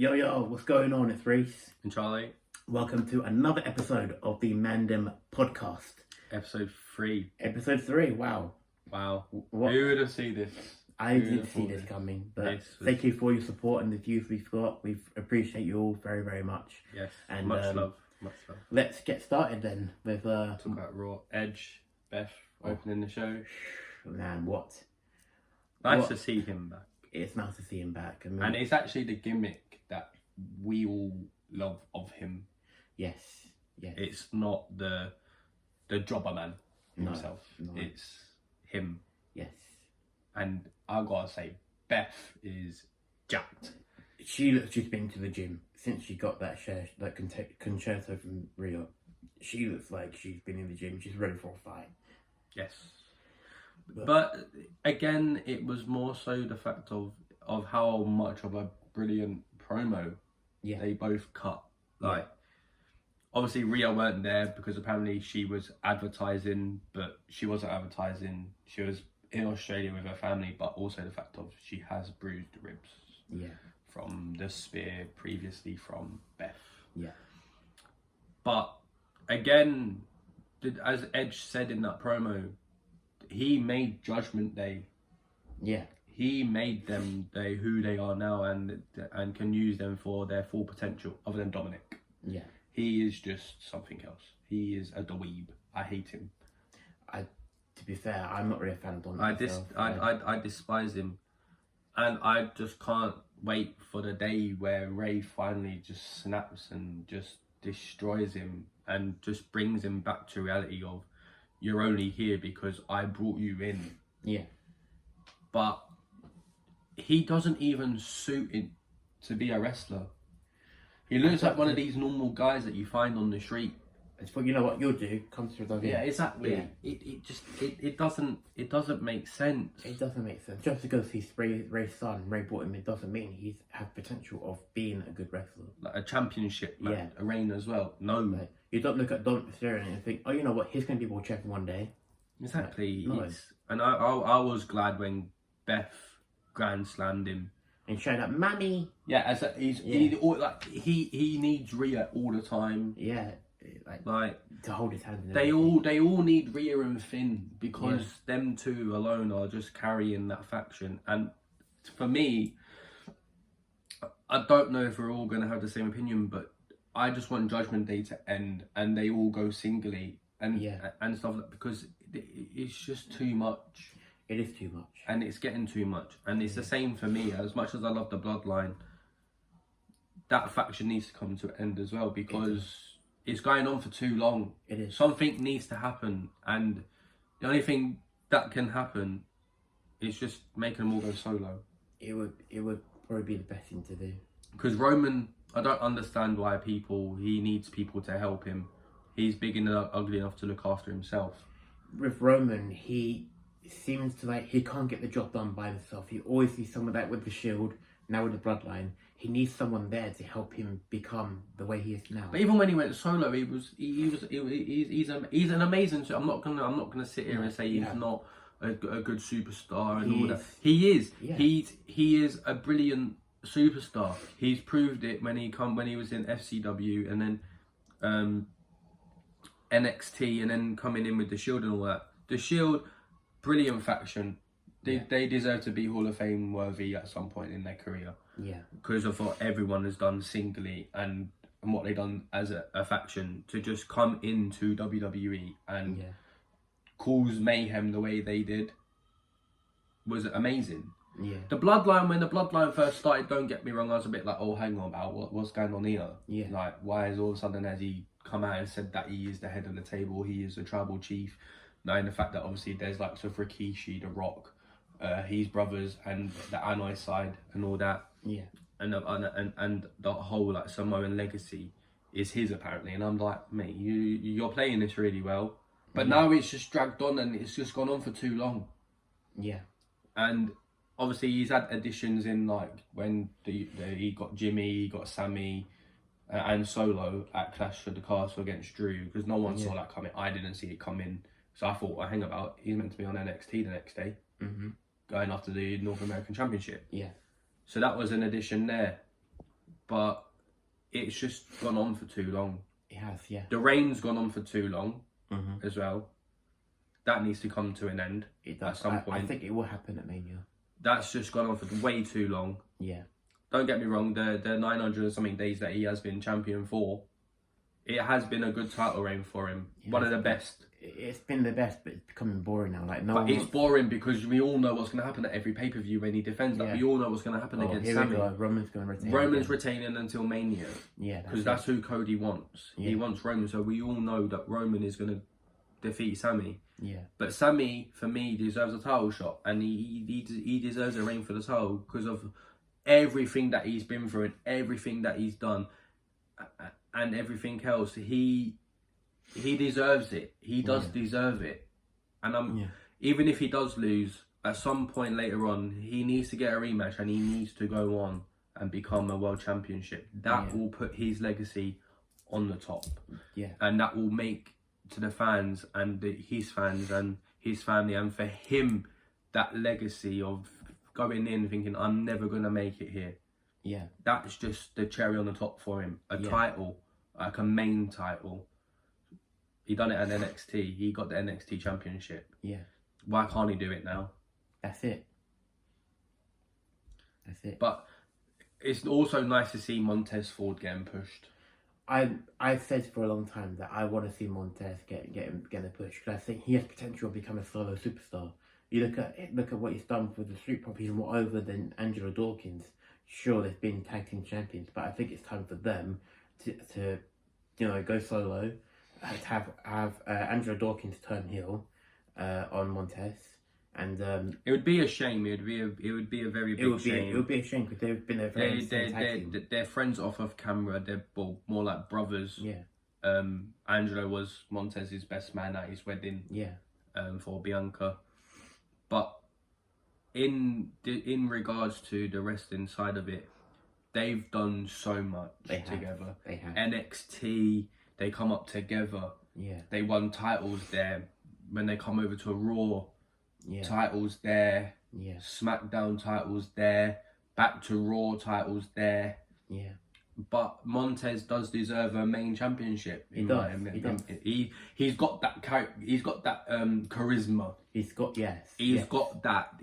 Yo, what's going on? It's Reese. And Charlie. Welcome to another episode of the Mandem podcast. Episode 3. Episode 3, wow. Wow. What? Who would have seen this? I didn't see this coming, but thank you for your support and the views we've got. We appreciate you all very, very much. Yes, and much love. Let's get started then with... Talk about Raw. Edge, Beth, opening the show. Man, what? Nice to see him back. It's nice to see him back. And it's actually the gimmick that we all love of him. Yes. It's not the jobber man himself. No. It's him. Yes. And I gotta say, Beth is jacked. She looks she's been to the gym since she got that concerto from Rio. She looks like she's been in the gym. She's ready for a fight. Yes. But again, it was more so the fact of how much of a brilliant promo they both cut. Like, obviously Rio weren't there because apparently she was advertising, but she wasn't advertising. She was in Australia with her family, but also the fact of she has bruised ribs. Yeah. From the spear previously from Beth. Yeah. But again, as Edge said in that promo, he made Judgment Day. Yeah. He made them who they are now and can use them for their full potential, other than Dominic. Yeah. He is just something else. He is a dweeb. I hate him. To be fair, I'm not really a fan of Dominic. I despise him. And I just can't wait for the day where Ray finally just snaps and just destroys him and just brings him back to reality of, you're only here because I brought you in. Yeah. But he doesn't even suit it to be a wrestler. He looks like one of these normal guys that you find on the street. It's what you know what you'll do. Comes through the Yeah, exactly. Yeah. It doesn't make sense. It doesn't make sense. Just because he's Ray's son, Ray brought him, it doesn't mean he has potential of being a good wrestler. Like a championship, a reign as well. No. Like, you don't look at Dominic Mysterio and think, oh, you know what, he's going to be world champion one day. Exactly. Like, no. And I was glad when Beth grand slammed him. And showing up, Mammy. Yeah, he needs Rhea all the time. Yeah. Like to hold his hand. They all need Rhea and Finn because them two alone are just carrying that faction. And for me, I don't know if we're all going to have the same opinion, but I just want Judgment Day to end and they all go singly and stuff like that, because it's just too much. It is too much. And it's getting too much. And it's the same for me. As much as I love the Bloodline, that faction needs to come to an end as well, because it's going on for too long. It is. Something needs to happen. And the only thing that can happen is just making them all go solo. It would probably be the best thing to do. Because Roman, I don't understand why he needs people to help him. He's big and ugly enough to look after himself. With Roman, he seems to he can't get the job done by himself. He always needs someone with the Shield, now with the Bloodline. He needs someone there to help him become the way he is now. But even when he went solo, he's an amazing. I'm not gonna sit here and say he's not a good superstar and all that. He is. Yeah. He is a brilliant superstar. He's proved it when he was in FCW and then NXT and then coming in with the Shield and all that. The Shield, brilliant faction. They deserve to be Hall of Fame worthy at some point in their career. Yeah. Because of what everyone has done singly and what they've done as a faction, to just come into WWE and cause mayhem the way they did was amazing. Yeah. The Bloodline, when the Bloodline first started, don't get me wrong, I was a bit like, oh, hang on about what's going on here. Yeah. Like, why is all of a sudden has he come out and said that he is the head of the table, he is the tribal chief? Now, in the fact that obviously there's like so Rikishi, The Rock, his brothers, and the Anoa'i side and all that. Yeah. And the whole like Samoan legacy is his apparently, and I'm like, mate, you're playing this really well, but now it's just dragged on and it's just gone on for too long. Yeah. And obviously he's had additions in like when he got Jimmy, he got Sammy, and Solo at Clash for the Castle against Drew, because no one saw that coming. I didn't see it coming, so I thought, well, hang about, he's meant to be on NXT the next day, going after the North American Championship. Yeah. So that was an addition there. but it's just gone on for too long. It has, yeah. The reign's gone on for too long as well. That needs to come to an end at some point. I think it will happen at Mania. That's just gone on for way too long. Yeah. Don't get me wrong, the 900 and something days that he has been champion for, it has been a good title reign for him. One of the best. It's been the best, but it's becoming boring now. Like it's boring because we all know what's going to happen at every pay-per-view when he defends. Like, we all know what's going to happen against Sami. Roman's going to retain. Roman's retaining until Mania. Yeah. Because that's who Cody wants. Yeah. He wants Roman, so we all know that Roman is going to defeat Sami. Yeah. But Sami, for me, deserves a title shot, and he deserves a reign for the title because of everything that he's been through and everything that he's done and everything else. He deserves it. He does deserve it. And even if he does lose, at some point later on, he needs to get a rematch and he needs to go on and become a world championship. That will put his legacy on the top. Yeah. And that will make to the fans and his fans and his family and for him that legacy of going in thinking, I'm never going to make it here. Yeah. That's just the cherry on the top for him. A title, like a main title. He done it at NXT. He got the NXT championship. Yeah. Why can't he do it now? That's it. That's it. But it's also nice to see Montez Ford getting pushed. I've said for a long time that I want to see Montez get a push because I think he has potential to become a solo superstar. You look at what he's done for the Street Profits. He's more over than Angelo Dawkins. Sure, they've been tag team champions, but I think it's time for them to go solo. To have Angelo Dawkins turn heel on Montez, and it would be a shame. It would be a very big shame. It would be a shame because they've been a very tag team. They're friends off of camera. They're more like brothers. Yeah. Angelo was Montez's best man at his wedding. Yeah. For Bianca, but in regards to the wrestling side of it, they've done so much together. They have. NXT. They come up together. Yeah. They won titles there. When they come over to Raw, titles there. Yeah. SmackDown titles there. Back to Raw titles there. Yeah. But Montez does deserve a main championship. He does. He's got that charisma. He's got got that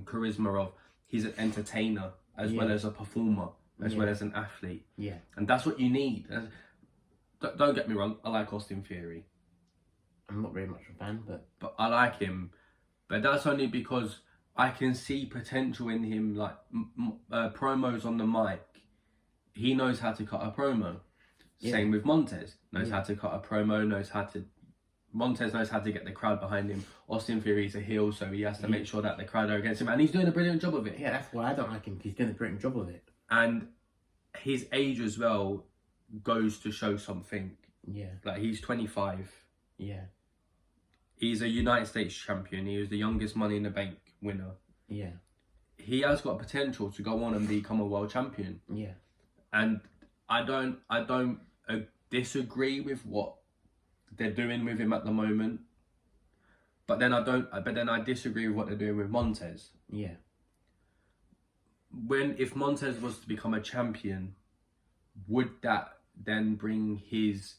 charisma of he's an entertainer as well as a performer as well as an athlete. Yeah. And that's what you need. Don't get me wrong, I like Austin Theory. I'm not very much a fan, but I like him. But that's only because I can see potential in him, like promos on the mic. He knows how to cut a promo. Yeah. Same with Montez. Knows how to cut a promo, Montez knows how to get the crowd behind him. Austin Theory's a heel, so he has to make sure that the crowd are against him. And he's doing a brilliant job of it. Yeah, that's why I don't like him. He's doing a brilliant job of it. And his age as well goes to show something. Yeah. Like, he's 25. Yeah. He's a United States champion. He was the youngest Money in the Bank winner. Yeah. He has got potential to go on and become a world champion. Yeah. And I don't disagree with what they're doing with him at the moment. But then I disagree with what they're doing with Montez. Yeah. If Montez was to become a champion, would that then bring his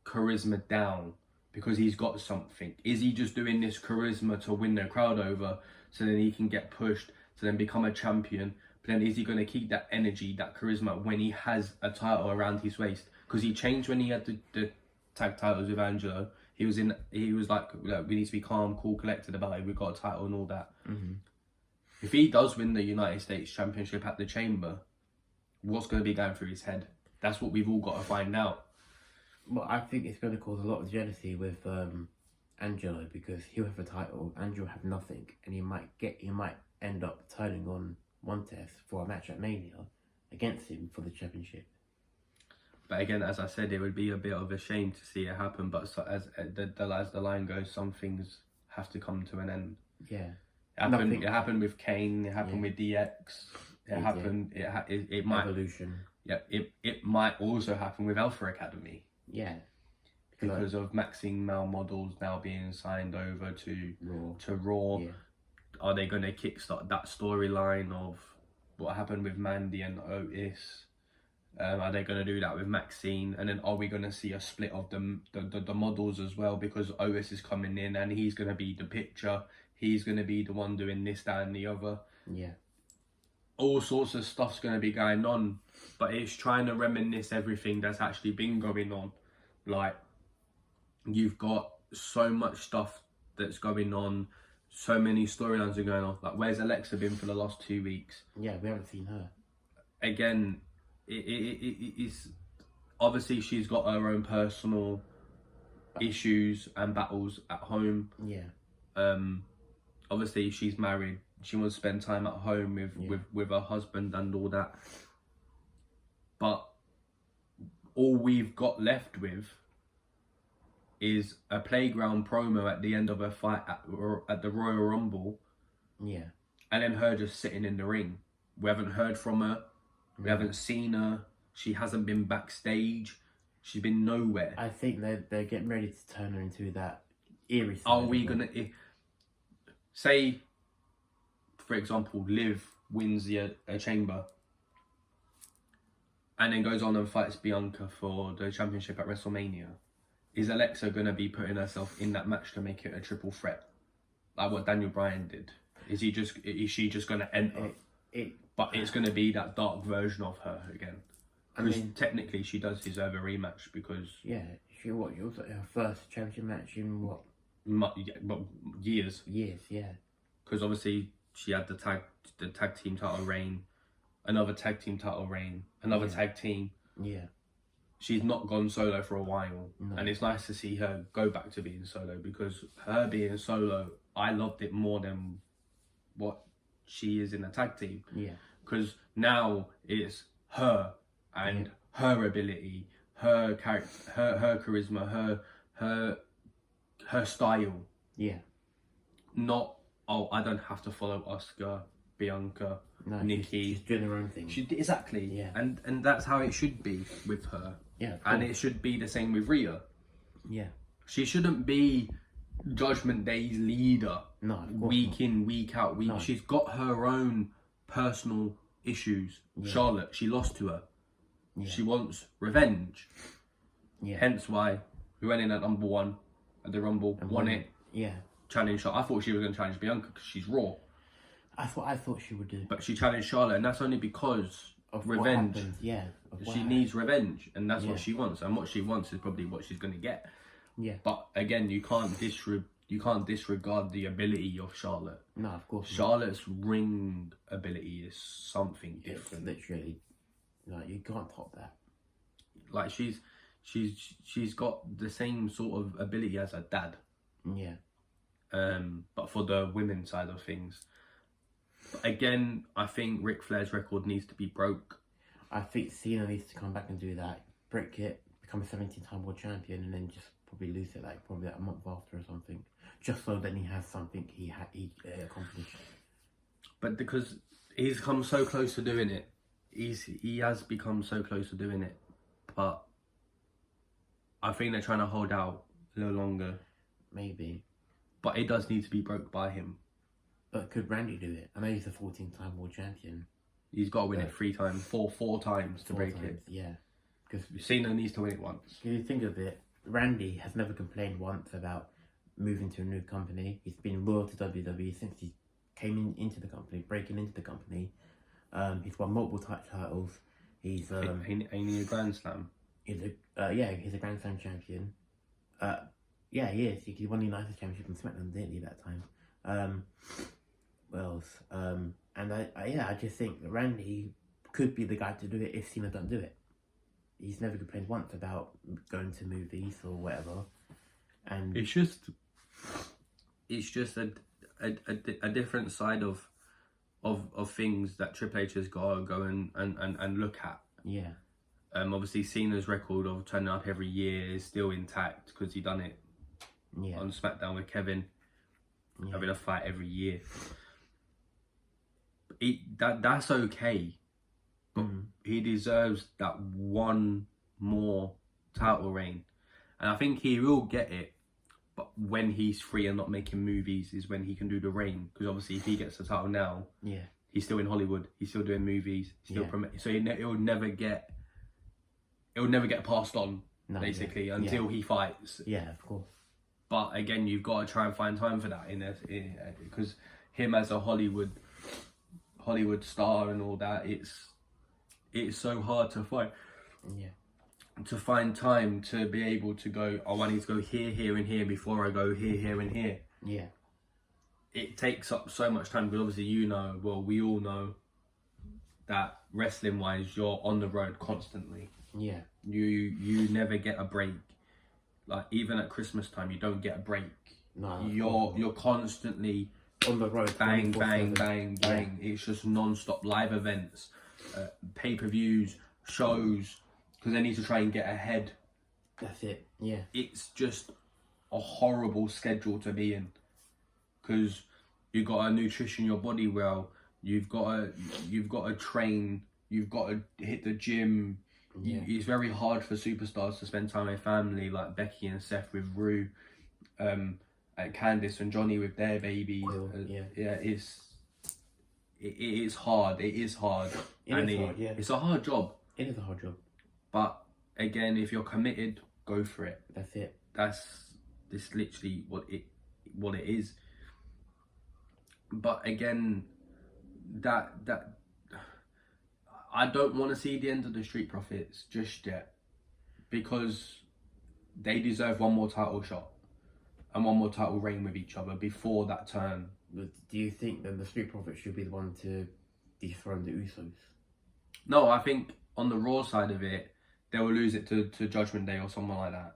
charisma down because he's got something? Is he just doing this charisma to win the crowd over so then he can get pushed to then become a champion? But then is he going to keep that energy, that charisma when he has a title around his waist? Because he changed when he had the tag titles with Angelo. He was like, we need to be calm, cool, collected about it. We've got a title and all that. Mm-hmm. If he does win the United States Championship at the Chamber, what's going to be going through his head? That's what we've all got to find out. Well, I think it's going to cause a lot of jealousy with Angelo because he'll have a title, Angelo have nothing, and he might end up turning on Montez for a match at Mania against him for the championship. But again, as I said, it would be a bit of a shame to see it happen. But as the line goes, some things have to come to an end. Yeah. It happened with Kane. It happened with DX. It happened. It might Evolution. Yeah. It might also happen with Alpha Academy. Yeah. Because of Maxine Male models now being signed over to Raw. Yeah. Are they going to kickstart that storyline of what happened with Mandy and Otis. Are they going to do that with Maxine? And then are we going to see a split of the models as well? Because Otis is coming in and he's going to be the picture. He's going to be the one doing this, that and the other. Yeah. All sorts of stuff's going to be going on. But it's trying to reminisce everything that's actually been going on. Like, you've got so much stuff that's going on. So many storylines are going on. Like, where's Alexa been for the last 2 weeks? Yeah, we haven't seen her. Again, it's obviously she's got her own personal issues and battles at home. Yeah. Obviously she's married. She wants to spend time at home with her husband and all that. But all we've got left with is a playground promo at the end of her fight at the Royal Rumble. Yeah. And then her just sitting in the ring. We haven't heard from her. We haven't seen her. She hasn't been backstage. She's been nowhere. I think they're getting ready to turn her into that eerie side. Are we going to... Say, for example, Liv wins a chamber and then goes on and fights Bianca for the championship at WrestleMania. Is Alexa going to be putting herself in that match to make it a triple threat? Like what Daniel Bryan did? Is she just going to enter? But it's going to be that dark version of her again. Because technically she does deserve a rematch because... Yeah, she was her first championship match in what? Years. Years, yeah. Because obviously she had the tag team title reign, another tag team title reign, another tag team. Yeah. She's not gone solo for a while. No. And it's nice to see her go back to being solo because her being solo, I loved it more than what she is in a tag team. Yeah. Because now it's her and her ability, her character, her charisma, her style. Yeah. Not, oh, I don't have to follow Asuka, Bianca, Nikki. She's doing her own thing. Exactly. Yeah. And that's how it should be with her. Yeah. And it should be the same with Rhea. Yeah. She shouldn't be Judgment Day's leader. No, of course week not. in, week out. No. She's got her own personal issues. Yeah. Charlotte, she lost to her. Yeah. She wants revenge. Yeah. Hence why we went in at number 1 at the Rumble, and won it. Yeah. Challenged Charlotte. I thought she was going to challenge Bianca because she's Raw. I thought she would do. But she challenged Charlotte, and that's only because of revenge. Yeah. She needs revenge, and that's what she wants. And what she wants is probably what she's going to get. Yeah. But again, you can't disregard the ability of Charlotte. No, of course not. Charlotte's ring ability is something different. It's literally, like, you can't top that. Like she's got the same sort of ability as her dad. Yeah. But for the women's side of things. But again, I think Ric Flair's record needs to be broke. I think Cena needs to come back and do that. Break it, become a 17-time world champion, and then just probably lose it probably a month after or something. Just so then he has something he accomplished. But because he's come so close to doing it, he has become so close to doing it. But I think they're trying to hold out a little longer. Maybe. But it does need to be broke by him. But could Randy do it? I know he's a 14-time world champion. He's got to win it 3 times, four times to break it. Yeah. Because Cena needs to win it once. If you think of it, Randy has never complained once about moving to a new company. He's been loyal to WWE since he came into the company, breaking into the company. He's won multiple titles. He's ain't he a Grand Slam? He's a Grand Slam champion. Yeah, he is. He won the United Championship in SmackDown, didn't he, that time? What else? And I just think that Randy could be the guy to do it if Cena don't do it. He's never complained once about going to movies or whatever. And it's just a different side of things that Triple H has got to go and look at. Yeah. Obviously Cena's record of turning up every year is still intact because he done it on SmackDown with Kevin, having a fight every year. That's okay, but he deserves that one more title reign, and I think he will get it. But when he's free and not making movies is when he can do the reign. Because obviously, if he gets the title now, he's still in Hollywood. He's still doing movies. Still so it will never get passed on, basically, until he fights. Yeah, of course. But again, you've got to try and find time for that because him as a Hollywood star and all that, it's so hard to find. Yeah. To find time to be able to go, oh, I need to go here, here, and here before I go here, here, and here. Yeah. It takes up so much time, because obviously we all know that wrestling-wise, you're on the road constantly. Yeah. You never get a break. Like, even at Christmas time, you don't get a break. No. You're constantly on the road. Bang, bang, bang, bang. Yeah. It's just non-stop live events, pay-per-views, shows, because they need to try and get ahead. That's it. Yeah. It's just a horrible schedule to be in, because you've got to nutrition your body well. You've got to train. You've got to hit the gym. Yeah. It's very hard for superstars to spend time with family, like Becky and Seth with Rue, and Candice and Johnny with their babies. It's hard. It is hard. It's a hard job. It is a hard job. But again, if you're committed, go for it. That's it. That's literally what it is. But again, that I don't want to see the end of the Street Profits just yet, because they deserve one more title shot and one more title reign with each other before that turn. But do you think then the Street Profits should be the one to dethrone the Usos? No, I think on the Raw side of it, they will lose it to Judgment Day or someone like that.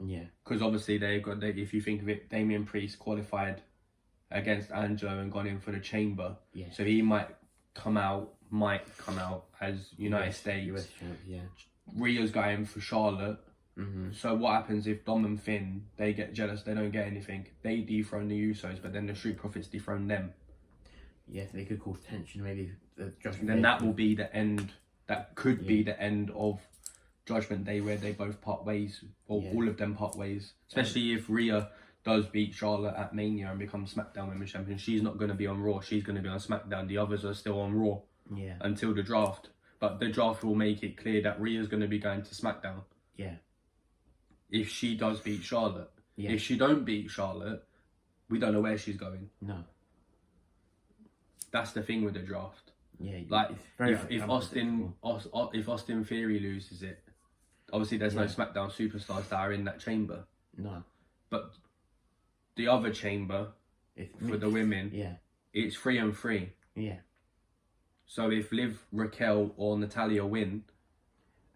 Yeah. Because obviously if you think of it, Damian Priest qualified against Angelo and gone in for the Chamber. Yeah. So he might come out as United States. US champ, yeah. Rhea's going for Charlotte. Mm-hmm. So what happens if Dom and Finn, they get jealous, they don't get anything, they dethrone the Usos, but then the Street Profits dethrone them? Yes, they could cause tension, maybe. Then that will be the end. That could be the end of Judgment Day, where they both part ways, or all of them part ways. Especially if Rhea does beat Charlotte at Mania and becomes SmackDown Women's Champion. She's not going to be on Raw. She's going to be on SmackDown. The others are still on Raw. Yeah. Until the draft. But the draft will make it clear that Rhea's going to be going to SmackDown. Yeah. If she does beat Charlotte. Yeah. If she don't beat Charlotte, we don't know where she's going. No. That's the thing with the draft. Yeah. Like, if Austin Theory loses it, obviously there's no SmackDown superstars that are in that chamber. No. But the other chamber, for the women, it's 3-3. Yeah. So if Liv, Raquel or Natalya win,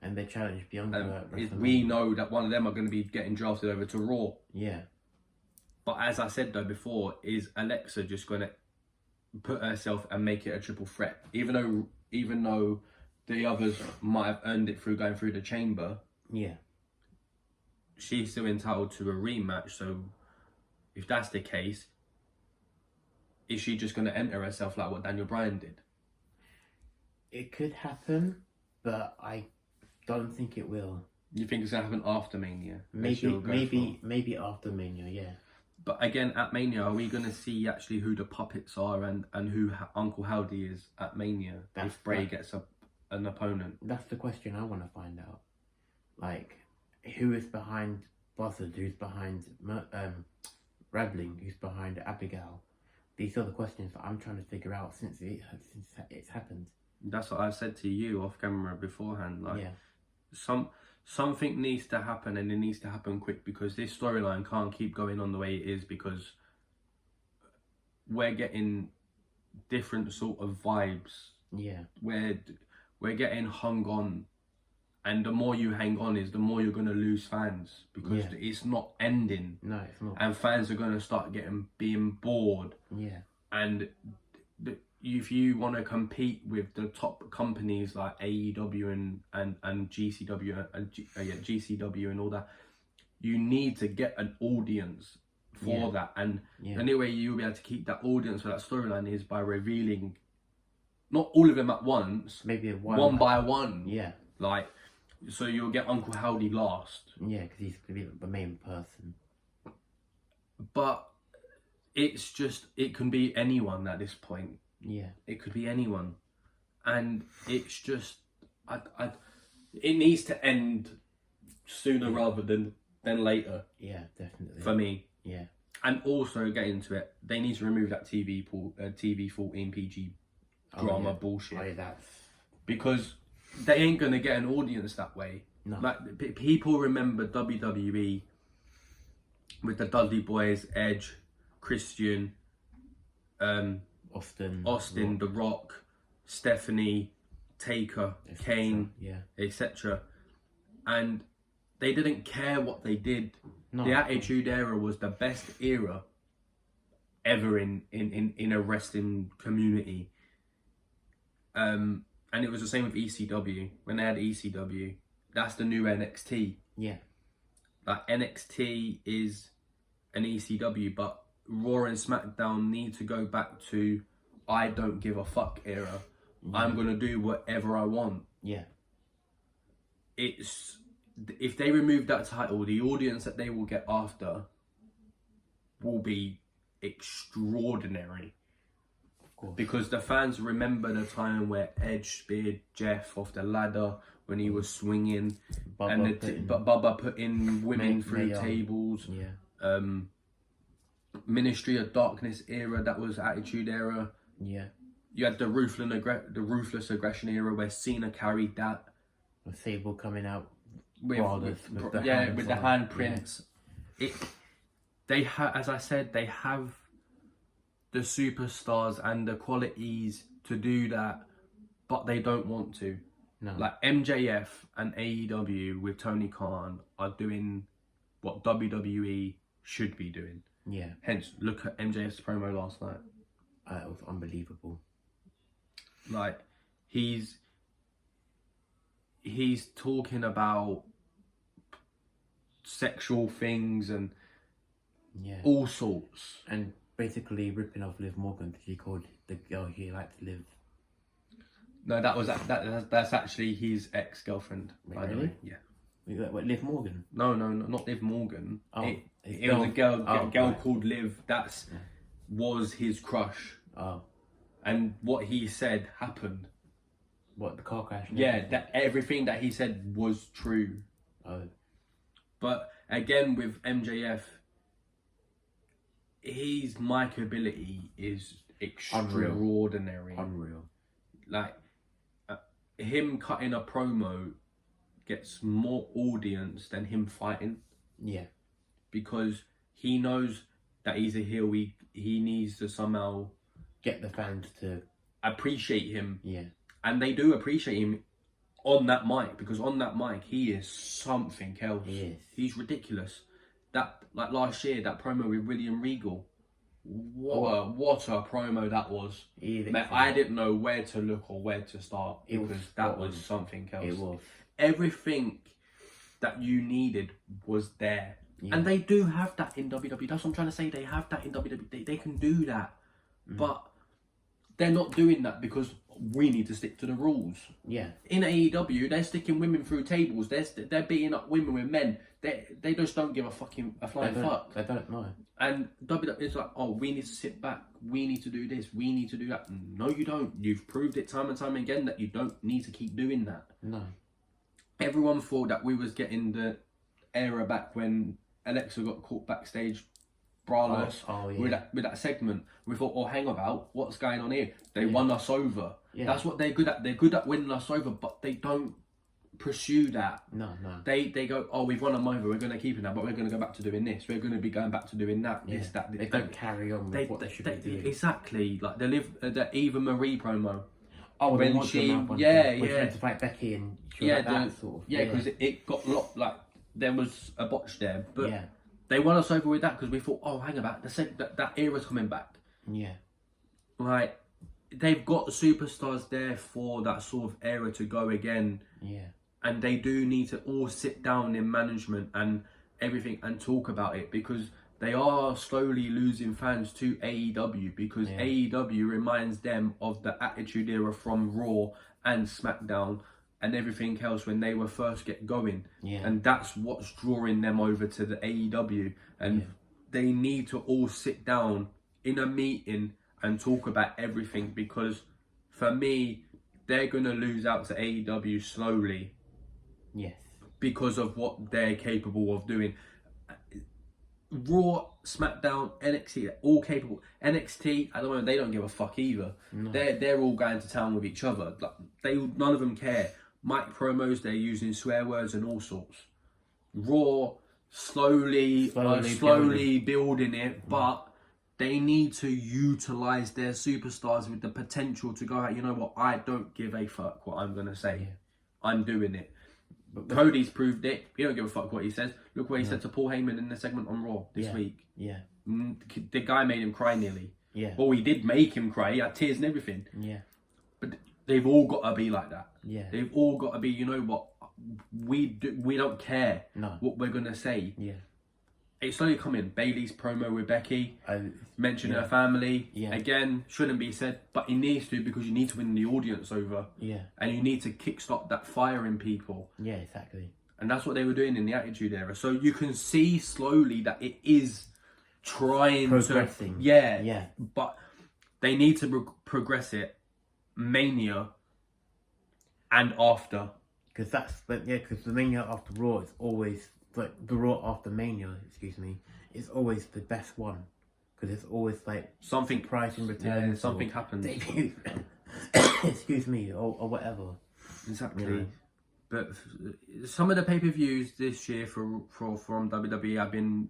and they challenge Bianca, we know that one of them are going to be getting drafted over to Raw. Yeah. But as I said though before, is Alexa just going to put herself and make it a triple threat? Even though the others might have earned it through going through the chamber. Yeah. She's still entitled to a rematch. So if that's the case, is she just going to enter herself like what Daniel Bryan did? It could happen, but I don't think it will. You think it's going to happen after Mania? Maybe after Mania, yeah. But again, at Mania, are we going to see actually who the puppets are and who Uncle Howdy is at Mania if Bray gets an opponent? That's the question I want to find out. Like, who is behind Buzzard? Who's behind Rabling? Who's behind Abigail? These are the questions that I'm trying to figure out since it's happened. That's what I said to you off camera beforehand. Like, something needs to happen, and it needs to happen quick, because this storyline can't keep going on the way it is, because we're getting different sort of vibes. Yeah. We're getting hung on, and the more you hang on is the more you're going to lose fans, because it's not ending. No, it's not. And fans are going to start being bored. Yeah. And if you want to compete with the top companies like AEW and GCW and GCW and all that, you need to get an audience for that. And the only way you'll be able to keep that audience for that storyline is by revealing not all of them at once, maybe one by one. Yeah. Like, so you'll get Uncle Howdy last. Yeah, because he's going to be the main person. But it's just, it can be anyone at this point. Yeah. It could be anyone. And it's just, it needs to end sooner rather than later. Yeah, definitely. For me. Yeah. And also, get into it, they need to remove that TV 14 PG drama bullshit. Oh, yeah, that's... Because they ain't going to get an audience that way. No. Like, people remember WWE with the Dudley Boys, Edge, Christian, Austin, Rock. The Rock, Stephanie, Taker, Kane, etc. And they didn't care what they did. No. The Attitude Era was the best era ever in a wrestling community. And it was the same with ECW. When they had ECW, that's the new NXT. Yeah. Like, NXT is an ECW, but Raw and SmackDown need to go back to I don't give a fuck era. Yeah. I'm going to do whatever I want. Yeah. If they remove that title, the audience that they will get after will be extraordinary. Of course. Because the fans remember the time where Edge speared Jeff off the ladder when he was swinging, Bubba putting women through tables. Yeah. Ministry of Darkness era, that was Attitude Era. Yeah. You had the ruthless aggression era where Cena carried that. With Sable coming out with the handprints. Yeah. They have, as I said, they have the superstars and the qualities to do that, but they don't want to. No. Like MJF and AEW with Tony Khan are doing what WWE should be doing. Yeah. Hence, look at MJF's promo last night. It was unbelievable. Like, he's talking about sexual things and all sorts, and basically ripping off Liv Morgan because he called the girl he liked to live. No, that's actually his ex-girlfriend. By the way, yeah. What, Liv Morgan? No, not Liv Morgan. Oh, it was a girl called Liv. Was his crush. Oh, and what he said happened. What, the car crash? That everything that he said was true. Oh. But again, with MJF, his mic ability is extraordinary. Unreal. Like, him cutting a promo gets more audience than him fighting. Yeah. Because he knows that he's a heel. He needs to somehow get the fans to appreciate him. Yeah. And they do appreciate him on that mic, because on that mic he is something else. He is. He's ridiculous. That, like last year, that promo with William Regal. What a promo that was. Man, I didn't know where to look or where to start, because that was something else. It was. Everything that you needed was there. Yeah. And they do have that in WWE. That's what I'm trying to say. They have that in WWE. They can do that. But they're not doing that because we need to stick to the rules. Yeah. In AEW, they're sticking women through tables. They're beating up women with men. They just don't give a flying fuck. They don't know. And WWE is like, oh, we need to sit back. We need to do this. We need to do that. No, you don't. You've proved it time and time again that you don't need to keep doing that. No. Everyone thought that we was getting the era back when Alexa got caught backstage braless with that segment. We thought, oh, hang about, what's going on here? They won us over. Yeah. That's what they're good at. They're good at winning us over, but they don't pursue that. No. They go, oh, we've won them over, we're going to keep it now, but we're going to go back to doing this. We're going to be going back to doing that. Yeah. This, that. They don't carry on with what they should be doing. Exactly. Like the Eva Marie promo. Oh, when she, to fight Becky and that sort of. Yeah, because it got locked. Like there was a botch there, but they won us over with that because we thought, oh, hang about, that era's coming back. Yeah, like they've got superstars there for that sort of era to go again. Yeah, and they do need to all sit down in management and everything and talk about it, because they are slowly losing fans to AEW, because AEW reminds them of the Attitude Era from Raw and SmackDown and everything else when they were first get going. Yeah. And that's what's drawing them over to the AEW. And they need to all sit down in a meeting and talk about everything, because for me, they're going to lose out to AEW slowly. Yes. Because of what they're capable of doing. Raw, SmackDown, NXT, they're all capable. NXT, at the moment, they don't give a fuck either. No. They're all going to town with each other. None of them care. Mic promos, they're using swear words and all sorts. Raw, slowly building it, but they need to utilize their superstars with the potential to go out. You know what? I don't give a fuck what I'm gonna say. Yeah. I'm doing it. But Cody's proved it. He don't give a fuck what he says. Look what he said to Paul Heyman in the segment on Raw this week. Yeah. The guy made him cry nearly. Yeah. Well, he did make him cry. He had tears and everything. Yeah. But they've all got to be like that. Yeah. They've all got to be, you know what? We don't care what we're going to say. Yeah. It's slowly coming. Bailey's promo with Becky, mentioning her family. Yeah. Again, shouldn't be said, but it needs to, because you need to win the audience over. Yeah. And you need to kickstart that fire in people. Yeah, exactly. And that's what they were doing in the Attitude Era. So you can see slowly that it is trying progressing. Yeah. But they need to progress it Mania and after. Because because the Mania after Raw is always, like, the Raw after Mania, is always the best one. Because it's always, like, something surprising return. Yeah, something happens. or whatever. Exactly. You know? But some of the pay-per-views this year from WWE have been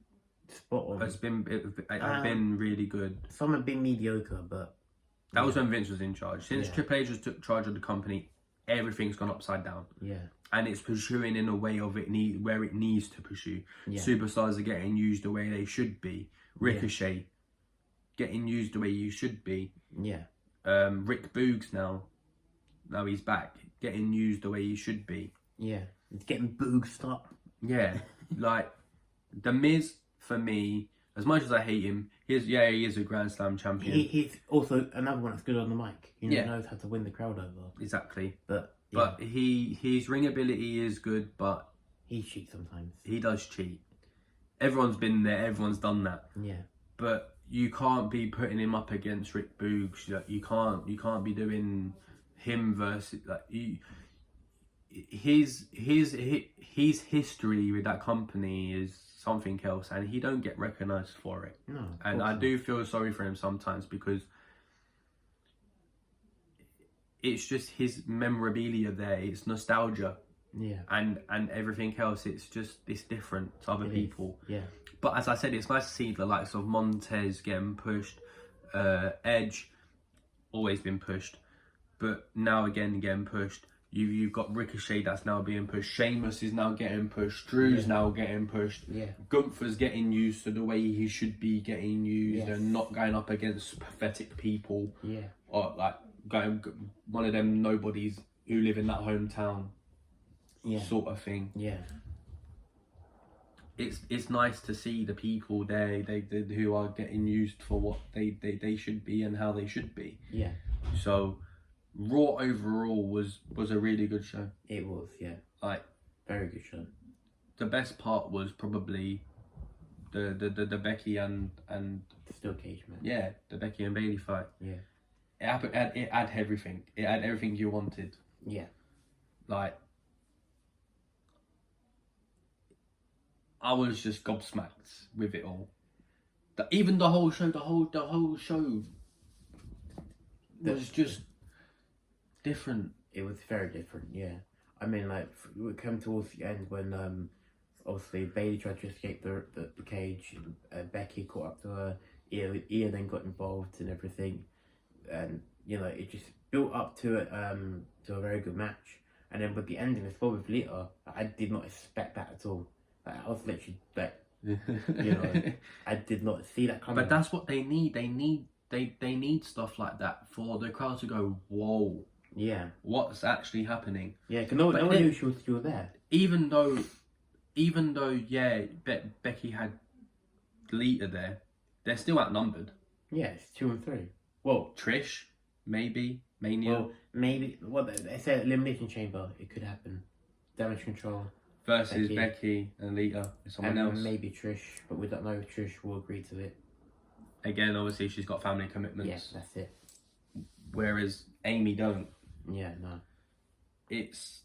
spot on. Have been really good. Some have been mediocre, but that was when Vince was in charge. Since Triple H took charge of the company, everything's gone upside down. Yeah. And it's pursuing in a way of where it needs to pursue. Yeah. Superstars are getting used the way they should be. Ricochet getting used the way you should be. Yeah. Rick Boogs now he's back, getting used the way he should be. Yeah. It's getting booged up. Yeah. Like, The Miz, for me, as much as I hate him, he is a Grand Slam champion. He's also another one that's good on the mic. He knows how to win the crowd over. Exactly. But his ring ability is good, but he cheats sometimes. He does cheat. Everyone's been there. Everyone's done that. Yeah. But you can't be putting him up against Rick Boogs. You can't be doing him versus his history with that company is something else, and he don't get recognised for it. No. And I do feel sorry for him sometimes, because it's just his memorabilia there. It's nostalgia. Yeah. And everything else, it's different to other people. Yeah. But as I said, it's nice to see the likes of Montez getting pushed. Edge, always been pushed. But now again getting pushed. You've got Ricochet that's now being pushed. Sheamus is now getting pushed. Drew's now getting pushed. Yeah. Gunther's getting used to the way he should be getting used, and not going up against pathetic people. Yeah. Or like going one of them nobodies who live in that hometown. Yeah. Sort of thing. Yeah. It's nice to see the people there they who are getting used for what they should be and how they should be. Yeah. So Raw overall was a really good show. It was, yeah. Like, very good show. The best part was probably the Becky and Steel Cage match. Yeah, the Becky and Bayley fight. Yeah. It had everything. It had everything you wanted. Yeah. Like, I was just gobsmacked with it all. Even the whole show, the whole show was just different. It was very different, yeah. I mean, like, we come towards the end when obviously Bayley tried to escape the cage, Becky caught up to her, Ia then got involved and everything, and you know, it just built up to a very good match. And then with the ending as well with Lita, I did not expect that at all. Like, I was literally like, you know, I did not see that coming. But that's what they need. They need stuff like that for the crowd to go, whoa. Yeah. What's actually happening? Yeah, because no one knew she was still there. Even though, yeah, Becky had Lita there, they're still outnumbered. Yeah, it's 2 and 3. Well, Trish, maybe, Mania. Well, maybe. Well, they said Elimination Chamber, it could happen. Damage Control. Versus Becky and Lita. Someone else. Maybe Trish, but we don't know if Trish will agree to it. again, obviously she's got family commitments. Yes, that's it. Whereas Amy don't. Yeah, no. It's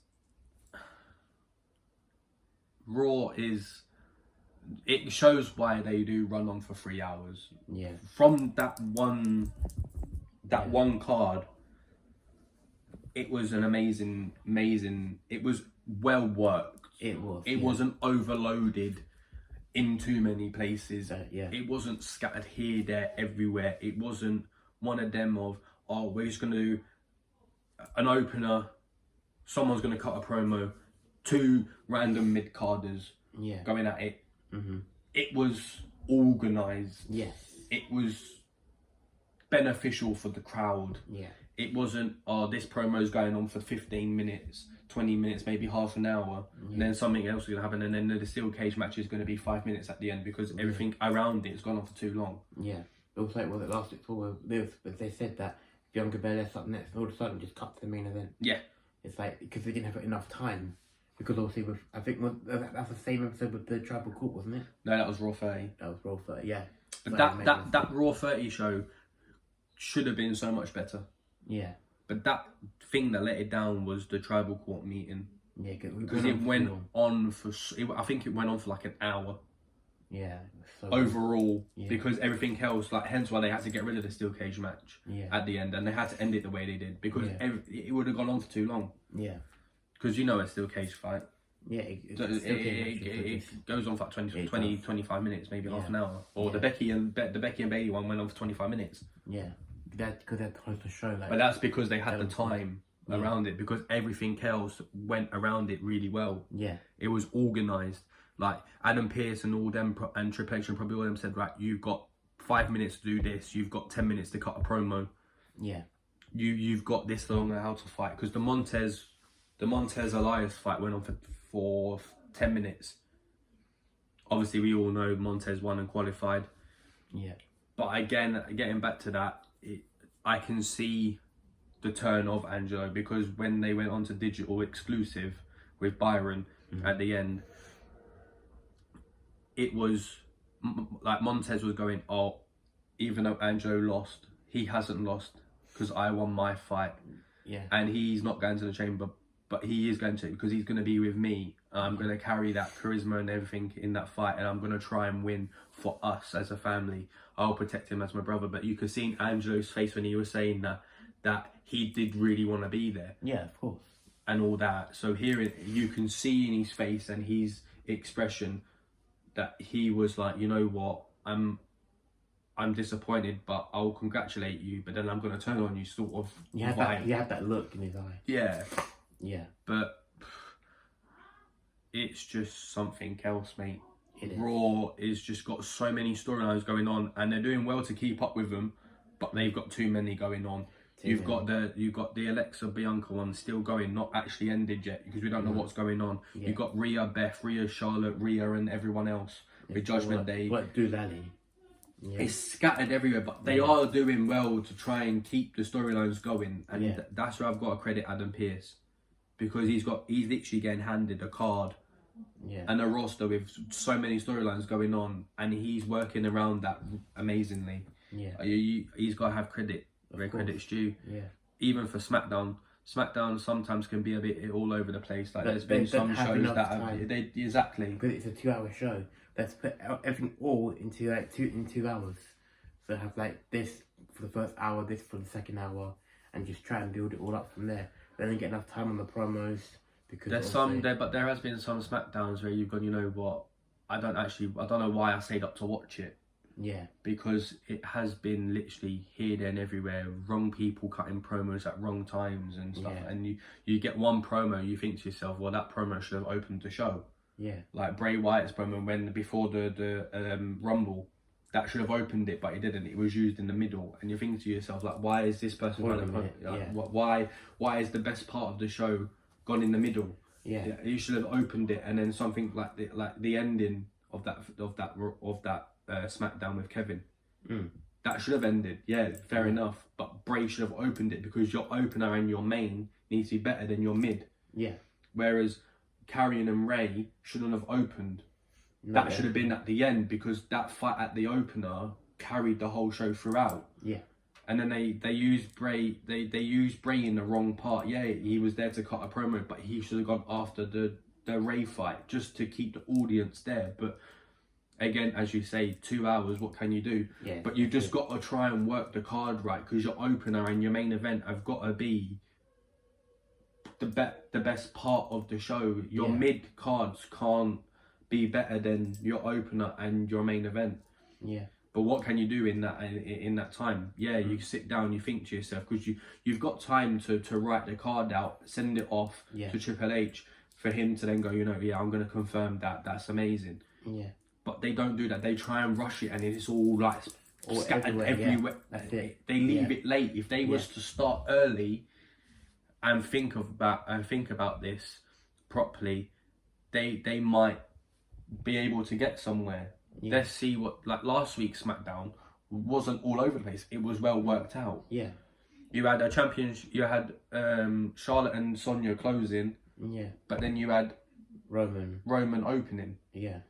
Raw is. It shows why they do run on for 3 hours. Yeah. From that one card, it was an amazing. It was well worked. It was. It wasn't overloaded in too many places. Yeah. It wasn't scattered here, there, everywhere. It wasn't one of them of, oh, we're just going to do an opener, someone's going to cut a promo, 2 random mid-carders going at it. Mm-hmm. It was organised. Yes. It was beneficial for the crowd. Yeah. It wasn't, oh, this promo's going on for 15 minutes, 20 minutes, maybe half an hour, and then something else is going to happen, and then the steel cage match is going to be 5 minutes at the end because everything around it has gone on for too long. Yeah. It was like, it lasted for? They said that Bianca Belair's up next, and all of a sudden just cut to the main event. Yeah. It's like, because they didn't have enough time. Because obviously, I think that's the same episode with the Tribal Court, wasn't it? No, that was Raw 30. That was Raw 30, yeah. But that Raw 30 show should have been so much better. Yeah. But that thing that let it down was the Tribal Court meeting. Yeah, because it went on for, I think it went on for like an hour. Yeah. So overall, because everything else, like, hence why they had to get rid of the steel cage match at the end, and they had to end it the way they did because it would have gone on for too long. Yeah. Because you know a steel cage fight. Yeah, it goes on for like 25 minutes, maybe half an hour. Or the Becky and Bailey one went on for 25 minutes. Yeah, because they're supposed to show like. But that's because they had the time around it, because everything else went around it really well. Yeah, it was organised. Like Adam Pearce and all them and Triple H and probably all them said, right, you've got 5 minutes to do this. You've got 10 minutes to cut a promo. Yeah, you've got this long on how to fight, because the Montez Elias fight went on for 10 minutes. Obviously, we all know Montez won and qualified. Yeah. But again, getting back to that, I can see the turn of Angelo, because when they went on to digital exclusive with Byron at the end, it was like Montez was going, oh, even though Angelo lost, he hasn't lost because I won my fight. Yeah. And he's not going to the chamber, but he is going to, because he's going to be with me. I'm going to carry that charisma and everything in that fight, and I'm going to try and win for us as a family. I'll protect him as my brother. But you could see in Angelo's face when he was saying that he did really want to be there. Yeah, of course. And all that. So here you can see in his face and his expression that he was like, you know what, I'm disappointed, but I'll congratulate you, but then I'm going to turn on you, sort of. He had that look in his eye. Yeah. Yeah. But it's just something else, mate. Raw is just got so many storylines going on, and they're doing well to keep up with them, but they've got too many going on. You've got the Alexa Bianca one still going, not actually ended yet, because we don't know what's going on. Yeah. You've got Rhea, Beth, Rhea, Charlotte, Rhea, and everyone else with Judgment Day. What Doolally? Yeah. It's scattered everywhere, but they are doing well to try and keep the storylines going, and that's where I've got to credit Adam Pearce, because he's literally getting handed a card and a roster with so many storylines going on, and he's working around that amazingly. Yeah, he's got to have credit where credit's due. Yeah, even for SmackDown sometimes can be a bit all over the place. Like there's been some shows that exactly, because it's a 2-hour show. Let's put everything all into like 2 hours. So have like this for the first hour, this for the second hour, and just try and build it all up from there. Then get enough time on the promos, because but there has been some SmackDowns where you've gone, you know what, I don't know why I stayed up to watch it. Yeah, because it has been literally here, there, and everywhere. Wrong people cutting promos at wrong times and stuff, and you get one promo, you think to yourself, well, that promo should have opened the show. Yeah, like Bray Wyatt's promo before the Rumble, that should have opened it, but it didn't. It was used in the middle, and you think to yourself, like, why is this person why is the best part of the show gone in the middle? Yeah, you should have opened it, and then something like the ending of that SmackDown with Kevin. That should have ended. Yeah, fair enough. But Bray should have opened it, because your opener and your main needs to be better than your mid. Yeah. Whereas Karrion and Ray shouldn't have opened. That should have been at the end, because that fight at the opener, carried the whole show throughout. Yeah. And then they used Bray. They used Bray in the wrong part. Yeah, he was there to cut a promo, but he should have gone after the Ray fight just to keep the audience there. But again, as you say, 2 hours. What can you do? Yeah. But you've just got to try and work the card right, because your opener and your main event have got to be the best part of the show. Your mid cards can't be better than your opener and your main event. Yeah. But what can you do in that time? Yeah, you sit down, you think to yourself, because you've got time to write the card out, send it off to Triple H for him to then go, you know, yeah, I'm going to confirm that. That's amazing. Yeah. But they don't do that. They try and rush it, and it's all like scattered everywhere. Yeah. That's it. They leave it late. If they was to start early and think about this properly, they might be able to get somewhere. Yeah. Let's see what, like last week's SmackDown wasn't all over the place. It was well worked out. Yeah. You had a champion. You had Charlotte and Sonya closing. Yeah. But then you had Roman opening. Yeah.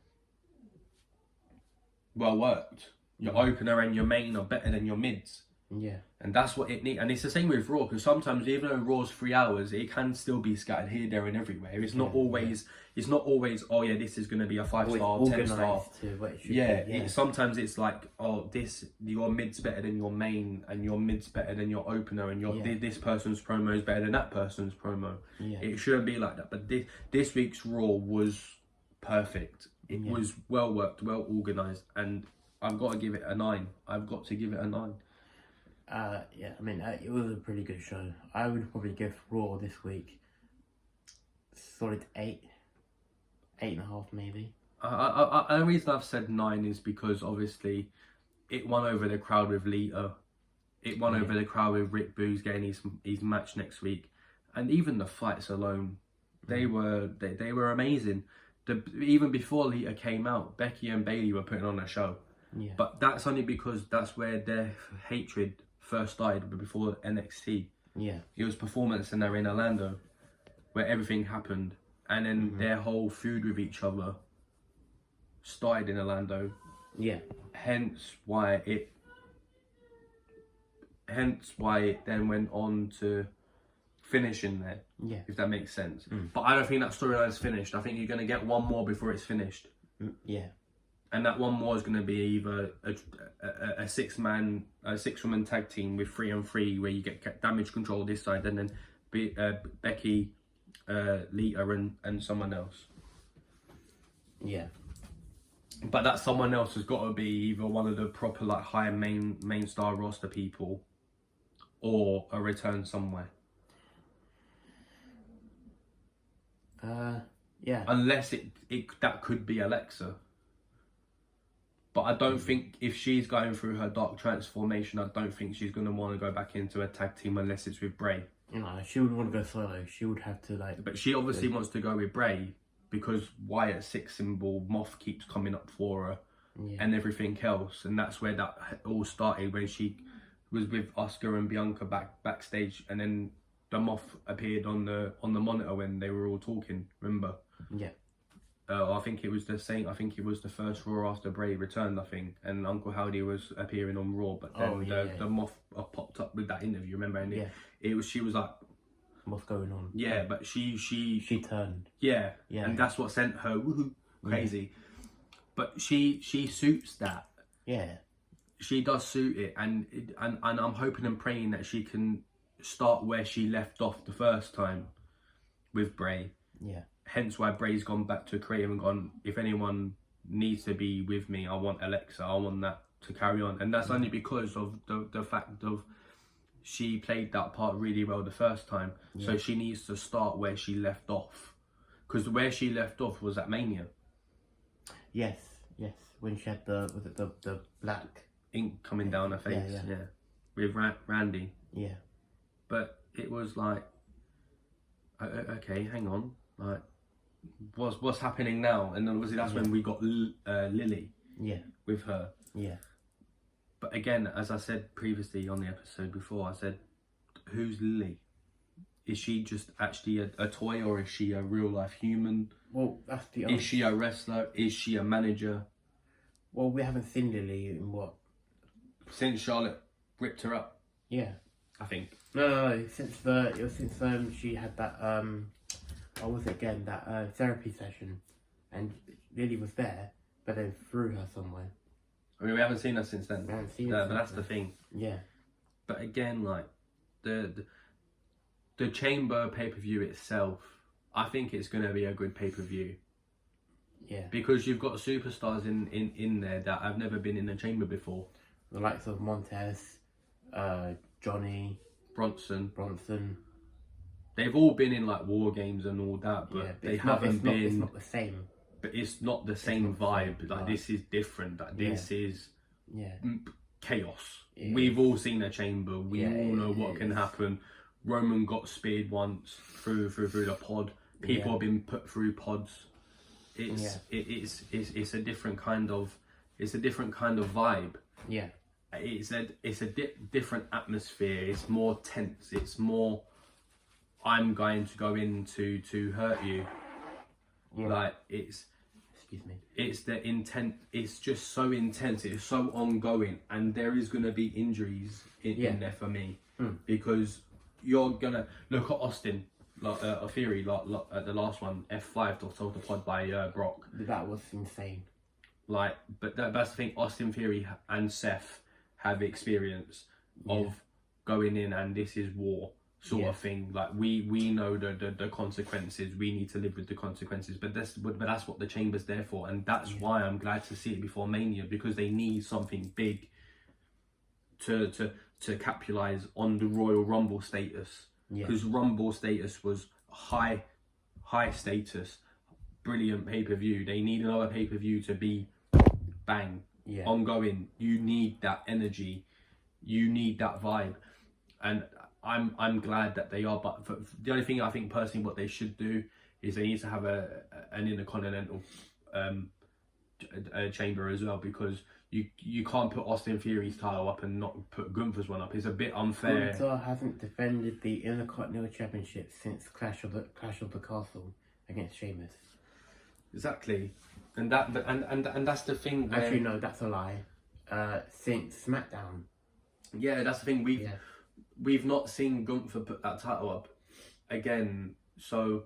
Well worked. Your opener and your main are better than your mids. Yeah. And that's what it needs. And it's the same with Raw, because sometimes even though Raw's 3 hours, it can still be scattered here, there, and everywhere. It's not always. It's not always. Oh yeah, this is going to be a 5-star, 10-star. Sometimes it's like, oh, your mid's better than your main, and your mid's better than your opener, and this person's promo is better than that person's promo. Yeah. It shouldn't be like that. But this week's Raw was perfect. It was well worked, well organised, and I've got to give it a 9. I've got to give it a 9. Yeah, I mean, it was a pretty good show. I would probably give Raw this week solid 8, 8.5 maybe. The reason I've said 9 is because obviously it won over the crowd with Lita. It won over the crowd with Rick Boogs getting his match next week, and even the fights alone, they were amazing. Even before Lita came out, Becky and Bayley were putting on a show. Yeah. But that's only because that's where their hatred first started, before NXT. Yeah. It was Performance Center in Orlando where everything happened, and then their whole feud with each other started in Orlando. Yeah. Hence why it then went on to finish in there. Yeah. If that makes sense. But I don't think that storyline's finished. I think you're going to get one more before it's finished. Yeah. And that one more is going to be either a 6-woman tag team with 3-on-3, where you get Damage Control this side, and then Becky, Lita, and someone else. Yeah. But that someone else has got to be either one of the proper like high main star roster people, or a return somewhere. Yeah. Unless that could be Alexa. But I don't think, if she's going through her dark transformation, I don't think she's going to want to go back into a tag team unless it's with Bray. No, she would want to go solo. She would have to like... But she obviously wants to go with Bray, because Wyatt's 6 symbol Moth keeps coming up for her, and everything else. And that's where that all started, when she was with Asuka and Bianca backstage, and then the Moth appeared on the monitor when they were all talking, remember? Yeah. I think it was the same. I think it was the first Raw after Bray returned, I think, and Uncle Howdy was appearing on Raw. But then the Moth popped up with that interview, remember? And she was like, "What's going on?" Yeah, but she turned. Yeah, and that's what sent her crazy. But she suits that. Yeah, she does suit it, and I'm hoping and praying that she can start where she left off the first time with Bray. Yeah. Hence why Bray's gone back to creative and gone, if anyone needs to be with me, I want Alexa. I want that to carry on. And that's only because of the fact of she played that part really well the first time. Yeah. So she needs to start where she left off. Because where she left off was at Mania. Yes. When she had the black ink coming down her face. Yeah. With Randy. Yeah. But it was like, okay, hang on. Like, what's happening now? And then obviously that's when we got Lily. Yeah. With her. Yeah. But again, as I said previously on the episode before, I said, who's Lily? Is she just actually a toy, or is she a real life human? Well, that's the Is she a wrestler? Is she a manager? Well, we haven't seen Lily in Since Charlotte ripped her up. Yeah. I think. No. Since she had that what was it again? That therapy session, and Lily was there, but then threw her somewhere. I mean, we haven't seen her since then. We haven't seen her. But that's the thing. Yeah. But again, like the Chamber pay-per-view itself, I think it's going to be a good pay-per-view. Yeah. Because you've got superstars in there that have never been in the Chamber before. The likes of Montez, Johnny, Bronson. They've all been in like War Games and all that, but they haven't been. It's not the same. But it's not the same vibe. Like this is different. Like this is chaos. We've all seen a Chamber. We all know what can happen. Roman got speared once through the pod. People have been put through pods. It's a different kind of vibe. Yeah. It's a different atmosphere. It's more tense. It's more, I'm going to go in to hurt you. Yeah. Like excuse me. It's the intent. It's just so intense. It's so ongoing, and there is going to be injuries in there for me because you're gonna look at Austin, a Theory, the last one, F5 told the pod by Brock. That was insane. Like, but that's the thing. Austin Theory and Seth have experience of going in, and this is war sort of thing. Like we know the consequences. We need to live with the consequences. But that's what the Chamber's there for, and that's why I'm glad to see it before Mania, because they need something big to capitalize on the Royal Rumble status. Because Rumble status was high status, brilliant pay-per-view. They need another pay-per-view to be bang ongoing. You need that energy, you need that vibe, and I'm glad that they are. But the only thing I think personally what they should do is they need to have an intercontinental Chamber as well, because you can't put Austin Theory's title up and not put Gunther's one up. It's a bit unfair. Gunther hasn't defended the Intercontinental Championship since Clash of the Castle against Sheamus. Exactly, and that's the thing. Actually, no, that's a lie. Since SmackDown. Yeah, that's the thing. We've not seen Gunther put that title up again. So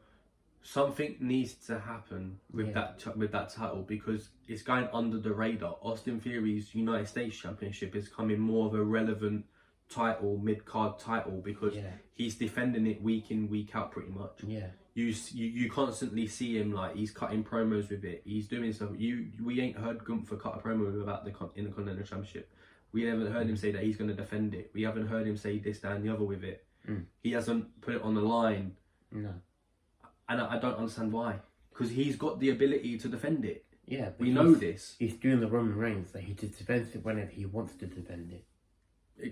something needs to happen with that title, because it's going under the radar. Austin Theory's United States Championship is becoming more of a relevant title, mid-card title, because he's defending it week in, week out pretty much. Yeah. You constantly see him, like, he's cutting promos with it. He's doing stuff. We ain't heard Gunther cut a promo about the Intercontinental Championship. We haven't heard him say that he's going to defend it. We haven't heard him say this, that and the other with it. He hasn't put it on the line. No. And I don't understand why. Because he's got the ability to defend it. Yeah. We know this. He's doing the Roman Reigns, that he just defends it whenever he wants to defend it.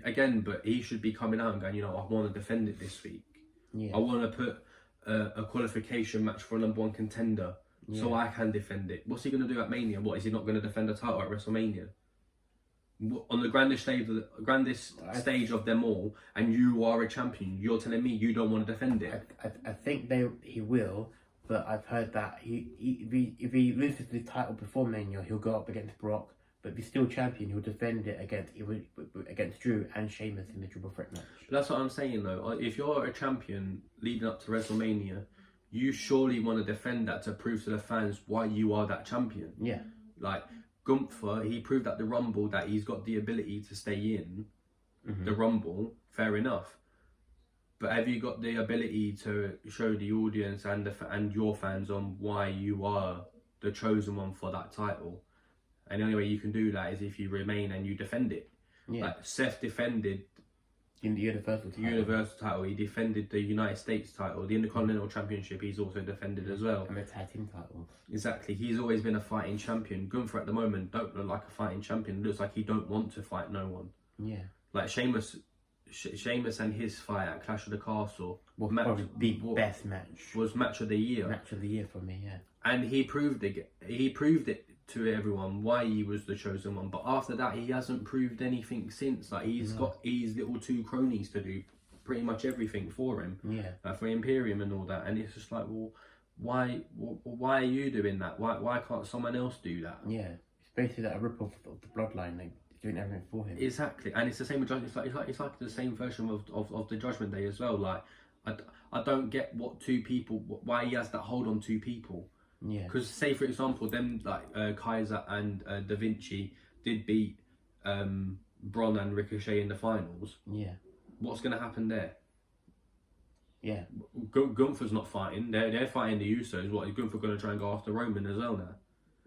Again, but he should be coming out and going, I want to defend it this week. Yeah. I want to put a qualification match for a number 1 contender so I can defend it. What's he going to do at Mania? What, is he not going to defend a title at WrestleMania? On the grandest stage of them all, and you are a champion, you're telling me you don't want to defend it? I think he will, but I've heard that if he loses the title before Mania, he'll go up against Brock. But if he's still champion, he'll defend it against Drew and Sheamus in the triple threat match. But that's what I'm saying though. If you're a champion leading up to WrestleMania, you surely want to defend that to prove to the fans why you are that champion. Yeah. Like Gunther, he proved at the Rumble that he's got the ability to stay in the Rumble. Fair enough. But have you got the ability to show the audience and your fans on why you are the chosen one for that title? And the only way you can do that is if you remain and you defend it. Yeah. Like Seth defended in the Universal title. He defended the United States title, the Intercontinental Championship. He's also defended as well. And the tag team titles. Exactly. He's always been a fighting champion. Gunther at the moment don't look like a fighting champion. Looks like he don't want to fight no one. Yeah. Like Sheamus and his fight at Clash of the Castle was the best match. Was match of the year. Match of the year for me, yeah. And he proved it. He proved it to everyone why he was the chosen one. But after that, he hasn't proved anything since. Like he's got his little 2 cronies to do pretty much everything for him. Yeah. Like for Imperium and all that. And it's just like, well, why are you doing that? Why can't someone else do that? Yeah. It's basically that a rip-off of the Bloodline. Like, doing everything for him. Exactly, and it's the same with it's like the same version of the Judgment Day as well. Like, I don't get why he has that hold on two people. Yeah. Because say for example, them like Kaiser and Da Vinci did beat Bron and Ricochet in the finals. Yeah. What's going to happen there? Yeah. Gunther's not fighting. They're fighting the Usos. What is Gunther going to try and go after Roman as well now?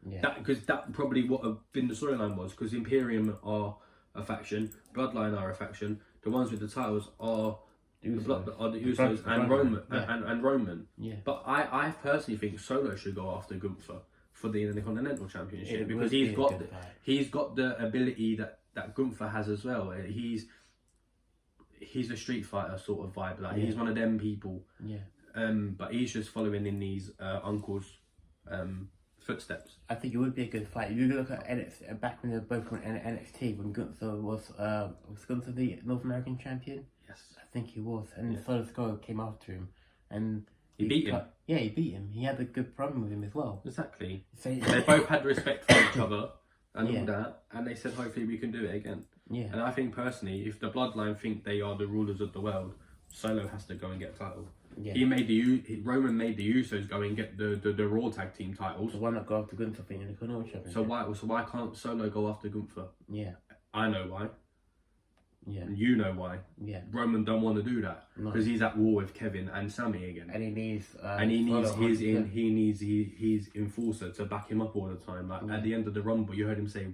Yeah. Because that probably what have been the storyline was. Because Imperium are a faction, Bloodline are a faction. The ones with the titles are the Usos and Roman and Roman. Yeah. But I personally think Solo should go after Gunther for the Intercontinental Championship because he's got the ability that Gunther has as well. He's a Street Fighter sort of vibe. Like he's one of them people. Yeah. But he's just following in his uncle's footsteps. I think it would be a good fight. If you look at NXT, back when they were both on NXT, when Gunther was Gunther the North American champion? Yes. I think he was. And Solo Sikoa came after him. And he beat him. Yeah, he beat him. He had a good problem with him as well. Exactly. So, they both had respect for each other and all that. And they said, hopefully we can do it again. Yeah. And I think personally, if the Bloodline think they are the rulers of the world, Solo has to go and get a title. Yeah. Roman made the Usos go and get the Raw Tag Team titles. So why not go after Gunther for the Intercontinental Championship? So why can't Solo go after Gunther? Yeah. I know why. Yeah. And you know why. Yeah. Roman don't want to do that because he's at war with Kevin and Sammy again. And he needs his enforcer to back him up all the time. Like at the end of the Rumble, you heard him say,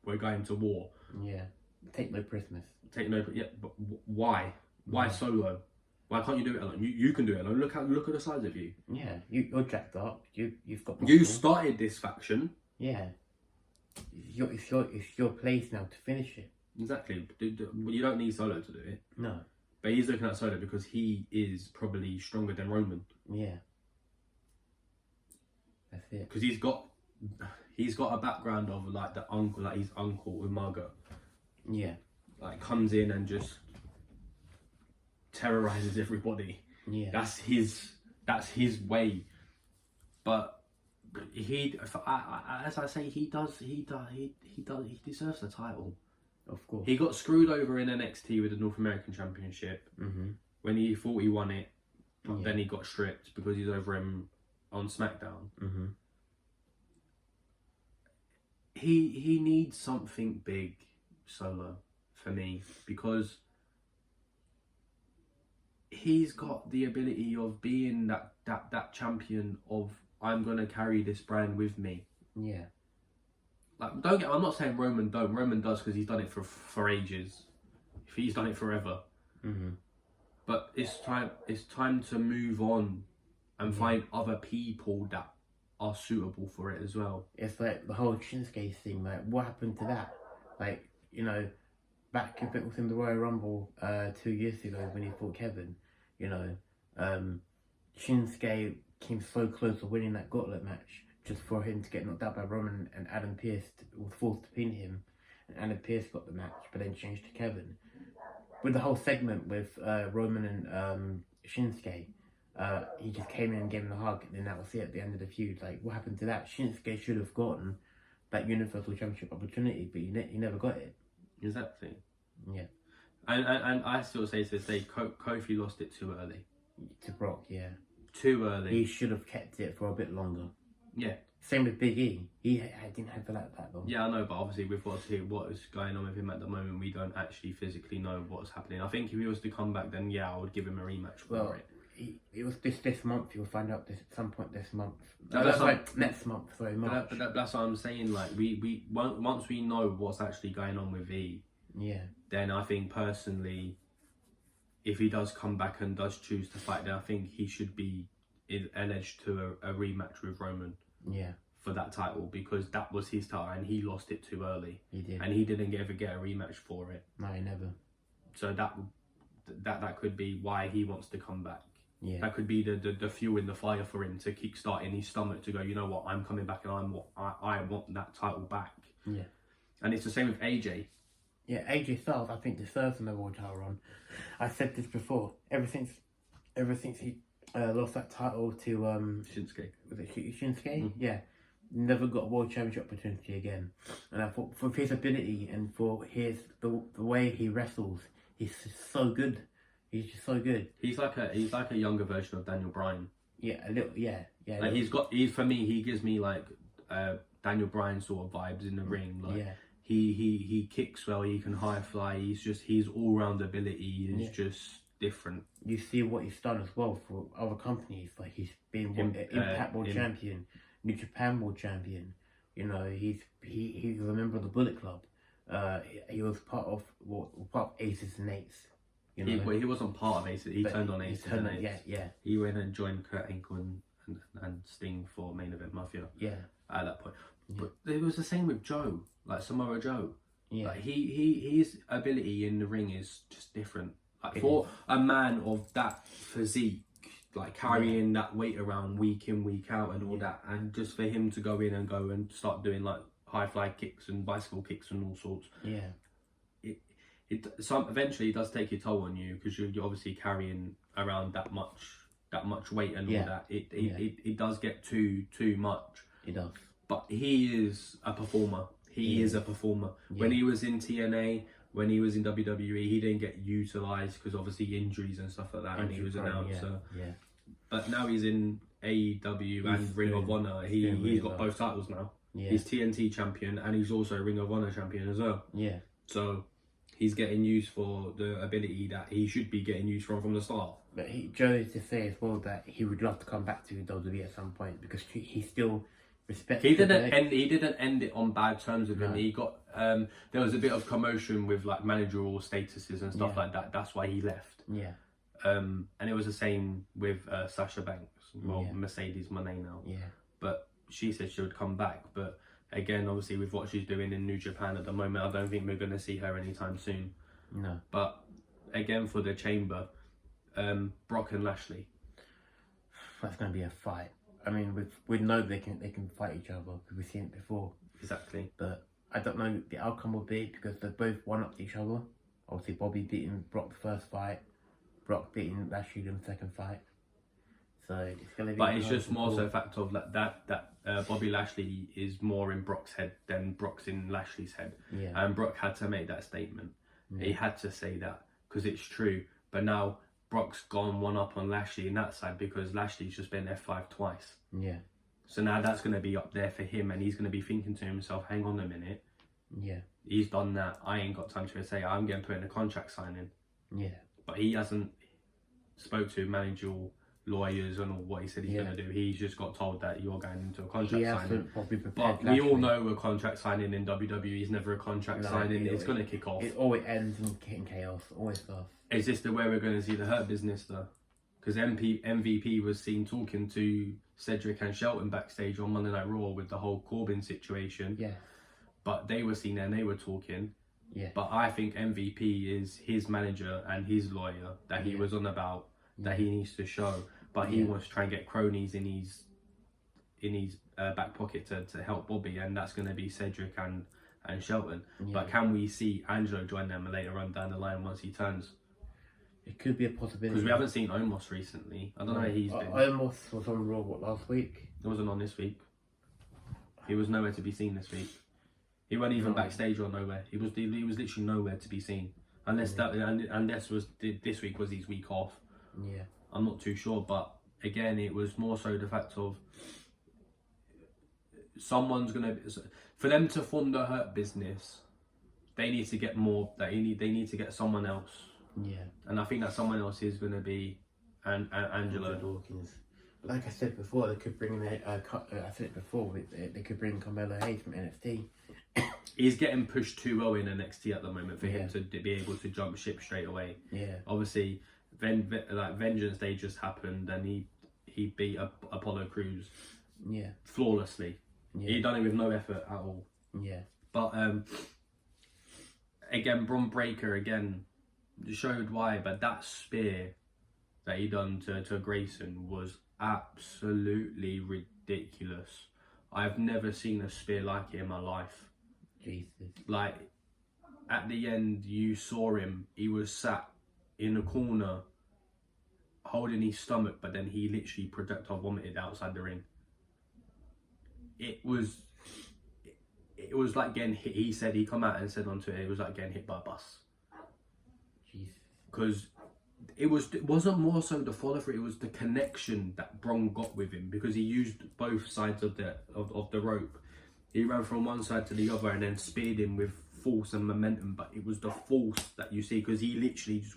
"We're going to war." Yeah. Take no prisoners. Yeah, but why? Why Solo? Why can't you do it alone? You can do it alone. Look at the size of you. Yeah, you're jacked up. You've got. You started this faction. Yeah. It's your place now to finish it. Exactly. You don't need Solo to do it. No. But he's looking at Solo because he is probably stronger than Roman. Yeah. That's it. Because he's got a background of like his uncle with Margot. Yeah. Like comes in and just terrorizes everybody. Yeah. That's his way. But as I say, he deserves the title. Of course. He got screwed over in NXT with the North American Championship when he thought he won it, but then he got stripped because he's over him on SmackDown. He needs something big, Solo, for me, because he's got the ability of being that champion of I'm gonna carry this brand with me. Yeah. Like, I'm not saying Roman don't. Roman does because he's done it for ages. He's done it forever. But it's time to move on and find other people that are suitable for it as well. It's like the whole Shinsuke thing. Like, what happened to that? Like, you know, back if it was in the Royal Rumble 2 years ago when he fought Kevin, you know, Shinsuke came so close to winning that gauntlet match. Just for him to get knocked out by Roman, and Adam Pearce was forced to pin him, and Adam Pearce got the match, but then changed to Kevin. With the whole segment with Roman and Shinsuke, he just came in and gave him a hug, and then that was it at the end of the feud. Like, what happened to that? Shinsuke should have gotten that Universal Championship opportunity, but he never got it. Exactly. Yeah. And I still say to this day, Kofi lost it too early. To Brock, yeah. Too early. He should have kept it for a bit longer. Yeah. Same with Big E. He didn't have it like that long. Yeah, I know, but obviously with what is going on with him at the moment, we don't actually physically know what's happening. I think if he was to come back, then yeah, I would give him a rematch for it. It was this month. You'll find out at some point this month. Next month. Sorry, March. But that's what I'm saying. Like we once we know what's actually going on with E, then I think personally, if he does come back and does choose to fight, then I think he should be alleged to a rematch with Roman. Yeah. For that title, because that was his title and he lost it too early. He did. And he didn't ever get a rematch for it. No, he never. So that could be why he wants to come back. Yeah. That could be the fuel in the fire for him to kick start in his stomach to go, you know what, I'm coming back and I want that title back. Yeah. And it's the same with AJ. Yeah, AJ Styles I think deserves another world title run. I said this before. Ever since he lost that title to Shinsuke. Was it Shinsuke? Yeah. never got a world championship opportunity again. And I thought for his ability and for the way he wrestles, he's just so good. He's just so good. He's like a younger version of Daniel Bryan. Yeah, a little. Yeah. Like for me, he gives me like Daniel Bryan sort of vibes in the ring. Like yeah. He kicks well. He can high fly. He's all round ability is just different. You see what he's done as well for other companies. Like he's been Impact World Champion, New Japan World Champion. You know, he's a member of the Bullet Club. He was part of Aces and Eights. You know, he wasn't part of Aces. He turned on Aces and Eights. Yeah. He went and joined Kurt Angle and Sting for Main Event Mafia. Yeah. At that point, but it was the same with Joe, like Samoa Joe. Yeah. Like his ability in the ring is just different. Like for a man of that physique, like carrying that weight around week in, week out and all that, and just for him to go in and start doing like high fly kicks and bicycle kicks and all sorts. Yeah. Eventually it does take a toll on you because you're obviously carrying around that much weight and all that. It does get too much. It does. But he is a performer. He is a performer. Yeah. When he was in TNA, when he was in WWE, he didn't get utilised because obviously injuries and stuff like that, and he was an announcer. Yeah. But now he's in AEW and Ring of Honor. He's got both titles now. Yeah. He's TNT champion and he's also Ring of Honor champion as well. Yeah. So he's getting used for the ability that he should be getting used from the start. But Joe is to say as well that he would love to come back to WWE at some point because he still respects. He didn't end it on bad terms with him. He got there was a bit of commotion with like managerial statuses and stuff like that. That's why he left. Yeah. And it was the same with Sasha Banks. Well, Mercedes Moné now. Yeah. But she said she would come back. But again, obviously with what she's doing in New Japan at the moment, I don't think we're going to see her anytime soon. No. But again, for the Chamber, Brock and Lashley. That's going to be a fight. I mean, we know they can fight each other because we've seen it before. Exactly. But I don't know the outcome will be because they're both one-up each other. Obviously, Bobby beating Brock the first fight, Brock beating Lashley in the second fight. So it's going to be. But it's just more so a fact of like that Bobby Lashley is more in Brock's head than Brock's in Lashley's head. Yeah. And Brock had to make that statement. Yeah. He had to say that because it's true. But now Brock's gone one up on Lashley in that side because Lashley's just been F5 twice. Yeah. So now that's going to be up there for him and he's going to be thinking to himself, hang on a minute. Yeah. He's done that. I ain't got time to say I'm getting put in a contract signing. Yeah. But he hasn't spoke to managerial lawyers and all what he said he's going to do. He's just got told that you're going into a contract signing. But we all know a contract signing in WWE is never a contract signing. It's going to kick off. It always ends in chaos. Always does. Is this the way we're going to see the Hurt Business though? Because MVP was seen talking to Cedric and Shelton backstage on Monday Night Raw with the whole Corbin situation. Yeah. But they were seen there and they were talking. Yeah. But I think MVP is his manager and his lawyer that he was on about that he needs to show. But he wants to try and get cronies in his back pocket to help Bobby, and that's going to be Cedric and Shelton. Yeah. But can we see Angelo join them later on down the line once he turns? It could be a possibility. Because we haven't seen Omos recently. I don't know how he's been. Omos was on Raw, last week? It wasn't on this week. He was nowhere to be seen this week. He wasn't even backstage or nowhere. He was literally nowhere to be seen. Unless this week was his week off. Yeah. I'm not too sure, but again, it was more so the fact of someone's gonna for them to form the Hurt Business. They need to get more. They need to get someone else. Yeah, and I think that someone else is gonna be Angelo Dawkins. Like I said before, they could bring in I said it before. They could bring Carmelo Hayes from NXT. He's getting pushed too well in NXT at the moment for him to be able to jump ship straight away. Yeah, obviously. Vengeance Day just happened and he beat Apollo Crews flawlessly. He done it with no effort at all. But again, Bron Breakker again showed why, but that spear that he done to Grayson was absolutely ridiculous. I've never seen a spear like it in my life. Jesus. Like at the end you saw him, he was sat in the corner holding his stomach, but then he literally projectile vomited outside the ring. it was like getting hit. He said, he come out and said on Twitter, it was like getting hit by a bus. Jesus. Because it wasn't more so the follow through, it was the connection that Bron got with him, because he used both sides of the rope. He ran from one side to the other and then speared him with force and momentum, but it was the force that you see, because he literally just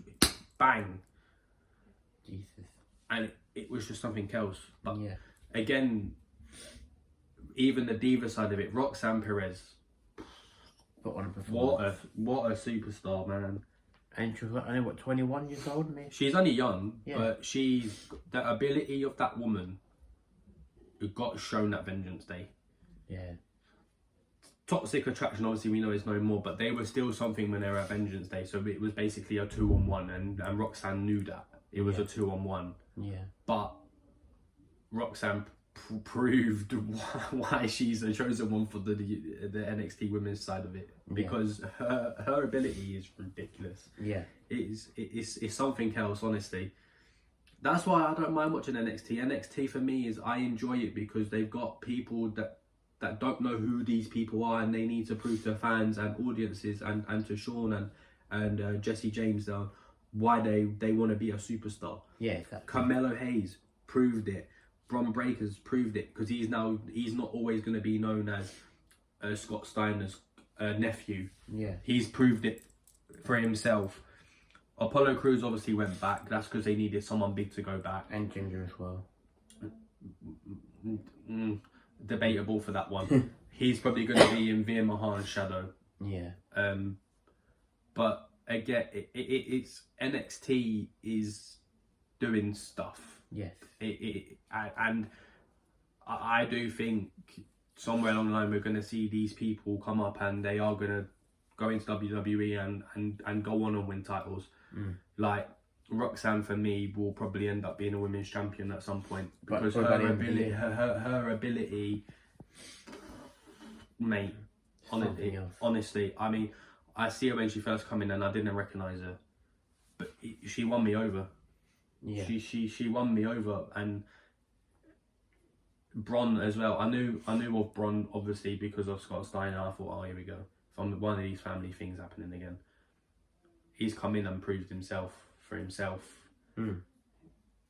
bang. Jesus. And it was just something else. But yeah. Again, even the diva side of it, Roxanne Perez. Put on a performance. What a superstar, man. And she was only, what, 21 years old, maybe? She's only young, but the ability of that woman got shown at Vengeance Day. Yeah. Toxic Attraction, obviously, we know is no more, but they were still something when they were at Vengeance Day. So it was basically a 2-on-1, and Roxanne knew that. It was a 2-on-1. Yeah. But Roxanne proved why she's the chosen one for the NXT women's side of it, because her ability is ridiculous. Yeah, it's something else, honestly. That's why I don't mind watching NXT. NXT for me is, I enjoy it because they've got people that don't know who these people are, and they need to prove to fans and audiences and to Sean and Jesse James why they want to be a superstar. Yeah, exactly. Carmelo Hayes proved it. Bron Breakkers proved it, because he's not always going to be known as Scott Steiner's nephew. Yeah, he's proved it for himself. Apollo Crews obviously went back. That's because they needed someone big to go back. And Ginger as well. Debatable for that one. He's probably going to be in Veer Mahan's shadow. Yeah. But again, it's NXT is doing stuff. Yes. And I do think somewhere along the line we're going to see these people come up, and they are going to go into WWE and go on and win titles. Like Roxanne, for me, will probably end up being a women's champion at some point, because her ability, mate. Honestly, I mean, I see her when she first come in, and I didn't recognise her, but she won me over. Yeah. She won me over, and Bron as well. I knew of Bron obviously because of Scott Steiner. I thought, oh, here we go. From one of these family things happening again. He's come in and proved himself for himself.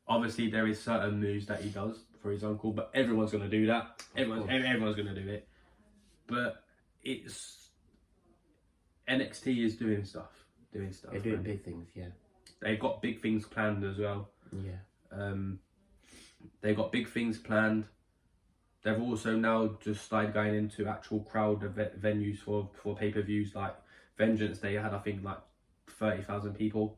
Obviously, there is certain moves that he does for his uncle, but everyone's going to do that. Everyone's going to do it. But it's NXT is doing stuff. They're doing big things, yeah. They've got big things planned as well. Yeah. They've got big things planned. They've also now just started going into actual crowd venues for pay-per-views. Like Vengeance Day had, I think, like 30,000 people.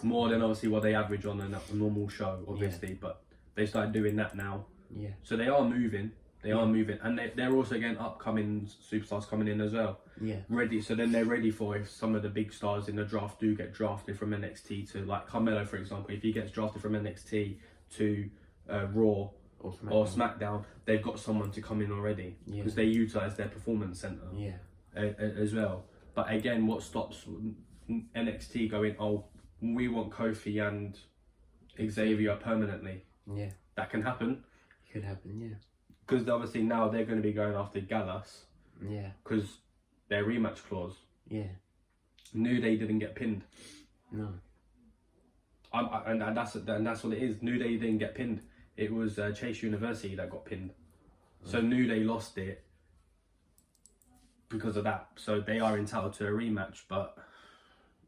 More than obviously what they average on a normal show, obviously. But they started doing that now. Yeah. So they are moving. And they're also getting upcoming superstars coming in as well. Yeah. Ready. So then they're ready for if some of the big stars in the draft do get drafted from NXT to, like Carmelo, for example, if he gets drafted from NXT to Raw or SmackDown, they've got someone to come in already, because they utilize their performance center. Yeah. As well. But again, what stops NXT going, oh, we want Kofi and Xavier permanently? Yeah. That can happen. Could happen, yeah. Because obviously now they're going to be going after Gallus. Yeah. Because their rematch clause. Yeah. New Day didn't get pinned. No. And that's what it is. New Day didn't get pinned. It was Chase University that got pinned. So New Day lost it because of that. So they are entitled to a rematch. But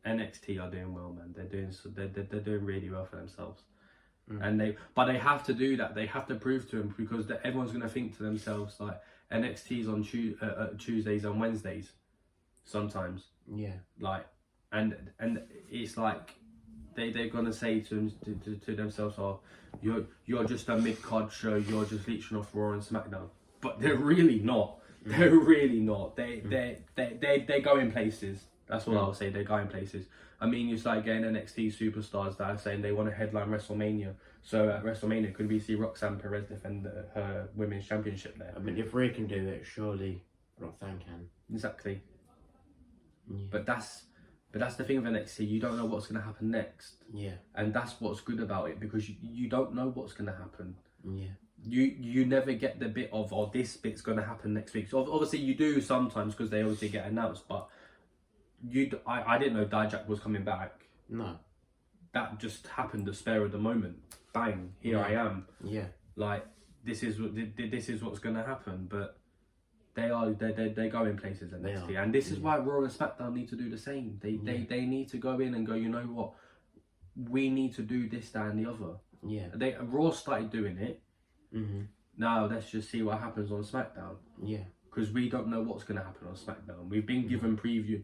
NXT are doing well, man. They're doing really well for themselves. And they have to do that. They have to prove to them, because everyone's going to think to themselves, like, NXT's on Tuesdays and Wednesdays sometimes. Yeah. Like, and it's like they're going to say to themselves, oh, you're just a mid-card show, you're just leeching off Raw and SmackDown. But they're really not. They're really not. They're going places. That's what I'll say. They're going places. I mean, you start getting NXT superstars that are saying they want to headline WrestleMania. So at WrestleMania, could we see Roxanne Perez defend her women's championship there? I mean, if Rhea can do it, surely Roxanne can. Exactly. Yeah. But that's the thing with NXT. You don't know what's going to happen next. Yeah. And that's what's good about it, because you don't know what's going to happen. Yeah. you never get the bit of, oh, this bit's going to happen next week. So obviously you do sometimes because they obviously get announced, but I didn't know Dijak was coming back. No. That just happened, the spare of the moment. Bang, here I am. Yeah. Like, this is what's going to happen, but they're going places at NXT, and this is why Raw and SmackDown need to do the same. They need to go in and go, you know what, we need to do this, that, and the other. Yeah. Raw started doing it. Now let's just see what happens on SmackDown. Yeah. Because we don't know what's going to happen on SmackDown. We've been given preview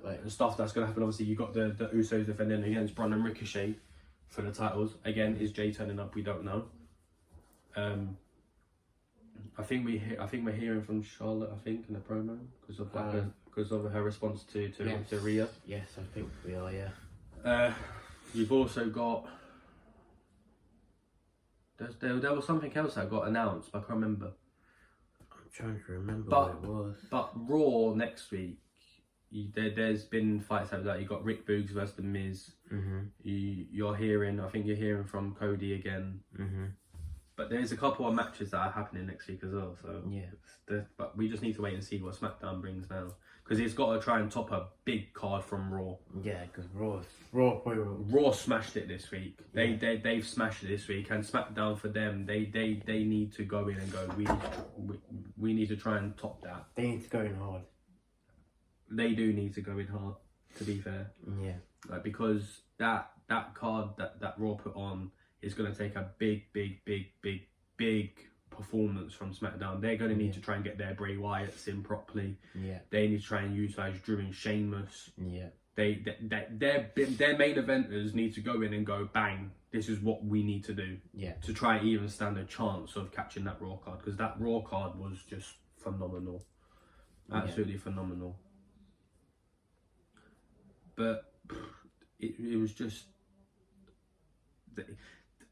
like stuff that's going to happen. Obviously, you got the Usos defending against Braun and Ricochet for the titles. Again, is Jay turning up? We don't know. I think we're hearing from Charlotte. I think in the promo because of her response to Rhea. Yes, I think we are. Yeah. You've also got. There was something else that got announced, but I can't remember. I'm trying to remember what it was. But Raw next week, there's been fights like that. You got Rick Boogs versus The Miz. You're hearing, I think you're hearing from Cody again. But there's a couple of matches that are happening next week as well. So yeah, but we just need to wait and see what SmackDown brings now, because it's got to try and top a big card from Raw. Yeah, because Raw smashed it this week. They've smashed it this week, and SmackDown for them, they need to go in and go. We need to try and top that. They need to go in hard. They do need to go in hard. To be fair, yeah, like, because that card that Raw put on is going to take a big performance from SmackDown. They're going to need to try and get their Bray Wyatts in properly. Yeah, they need to try and utilize Drew and Sheamus. Yeah, their main eventers need to go in and go, bang, this is what we need to do. Yeah, to try and even stand a chance of catching that Raw card, because that Raw card was just phenomenal, absolutely phenomenal. But it was just,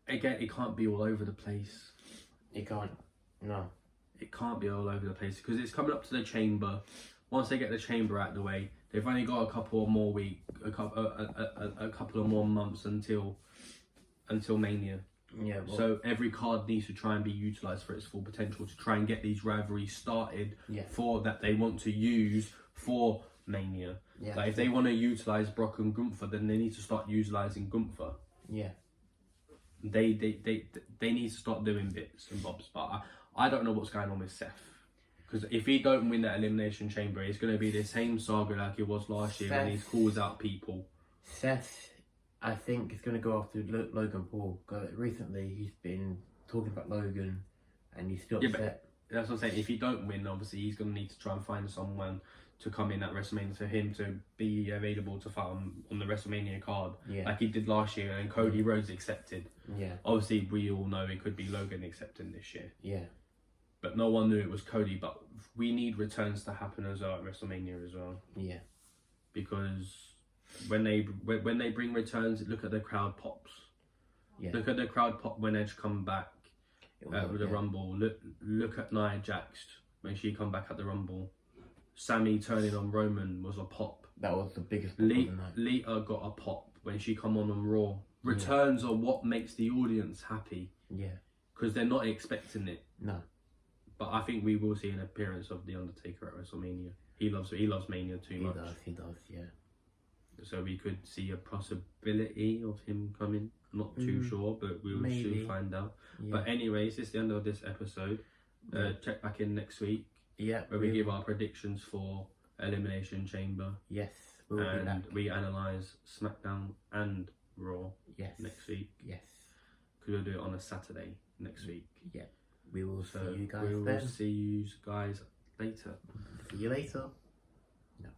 again, it can't be all over the place. It can't. No. It can't be all over the place, because it's coming up to the Chamber. Once they get the Chamber out of the way, they've only got a couple of more weeks, a couple of more months until Mania. Yeah. Well, so every card needs to try and be utilised for its full potential, to try and get these rivalries started for that they want to use for Mania. Yeah. Like, if they want to utilise Brock and Gunther, then they need to start utilising Gunther. Yeah. They need to start doing bits and bobs, but I don't know what's going on with Seth, because if he don't win that Elimination Chamber, it's going to be the same saga like it was last year when he calls out people. Seth, I think, is going to go after Logan Paul. Recently, he's been talking about Logan, and he's still upset. But that's what I'm saying. If he don't win, obviously he's going to need to try and find someone to come in at WrestleMania for him to be available to fight on the WrestleMania card, like he did last year, and Cody Rhodes accepted. Yeah. Obviously, we all know it could be Logan accepting this year. Yeah. But no one knew it was Cody. But we need returns to happen as well at WrestleMania as well. Yeah. Because when they bring returns, look at the crowd pops. Yeah. Look at the crowd pop when Edge come back with the Rumble. Look at Nia Jax when she come back at the Rumble. Sammy turning on Roman was a pop. That was the biggest pop of the night. Lita got a pop when she come on Raw. Returns are what makes the audience happy. Yeah. Because they're not expecting it. No. But I think we will see an appearance of The Undertaker at WrestleMania. He loves Mania too much. He does, yeah. So we could see a possibility of him coming. Not too sure, but we'll soon find out. Yeah. But anyways, it's the end of this episode. Check back in next week. Yeah, where we give our predictions for Elimination Chamber. Yes, and we analyse SmackDown and Raw. Yes, next week. Yes, because we'll do it on a Saturday next week. Yeah, we will see you guys. We will see you guys later. See you later. No.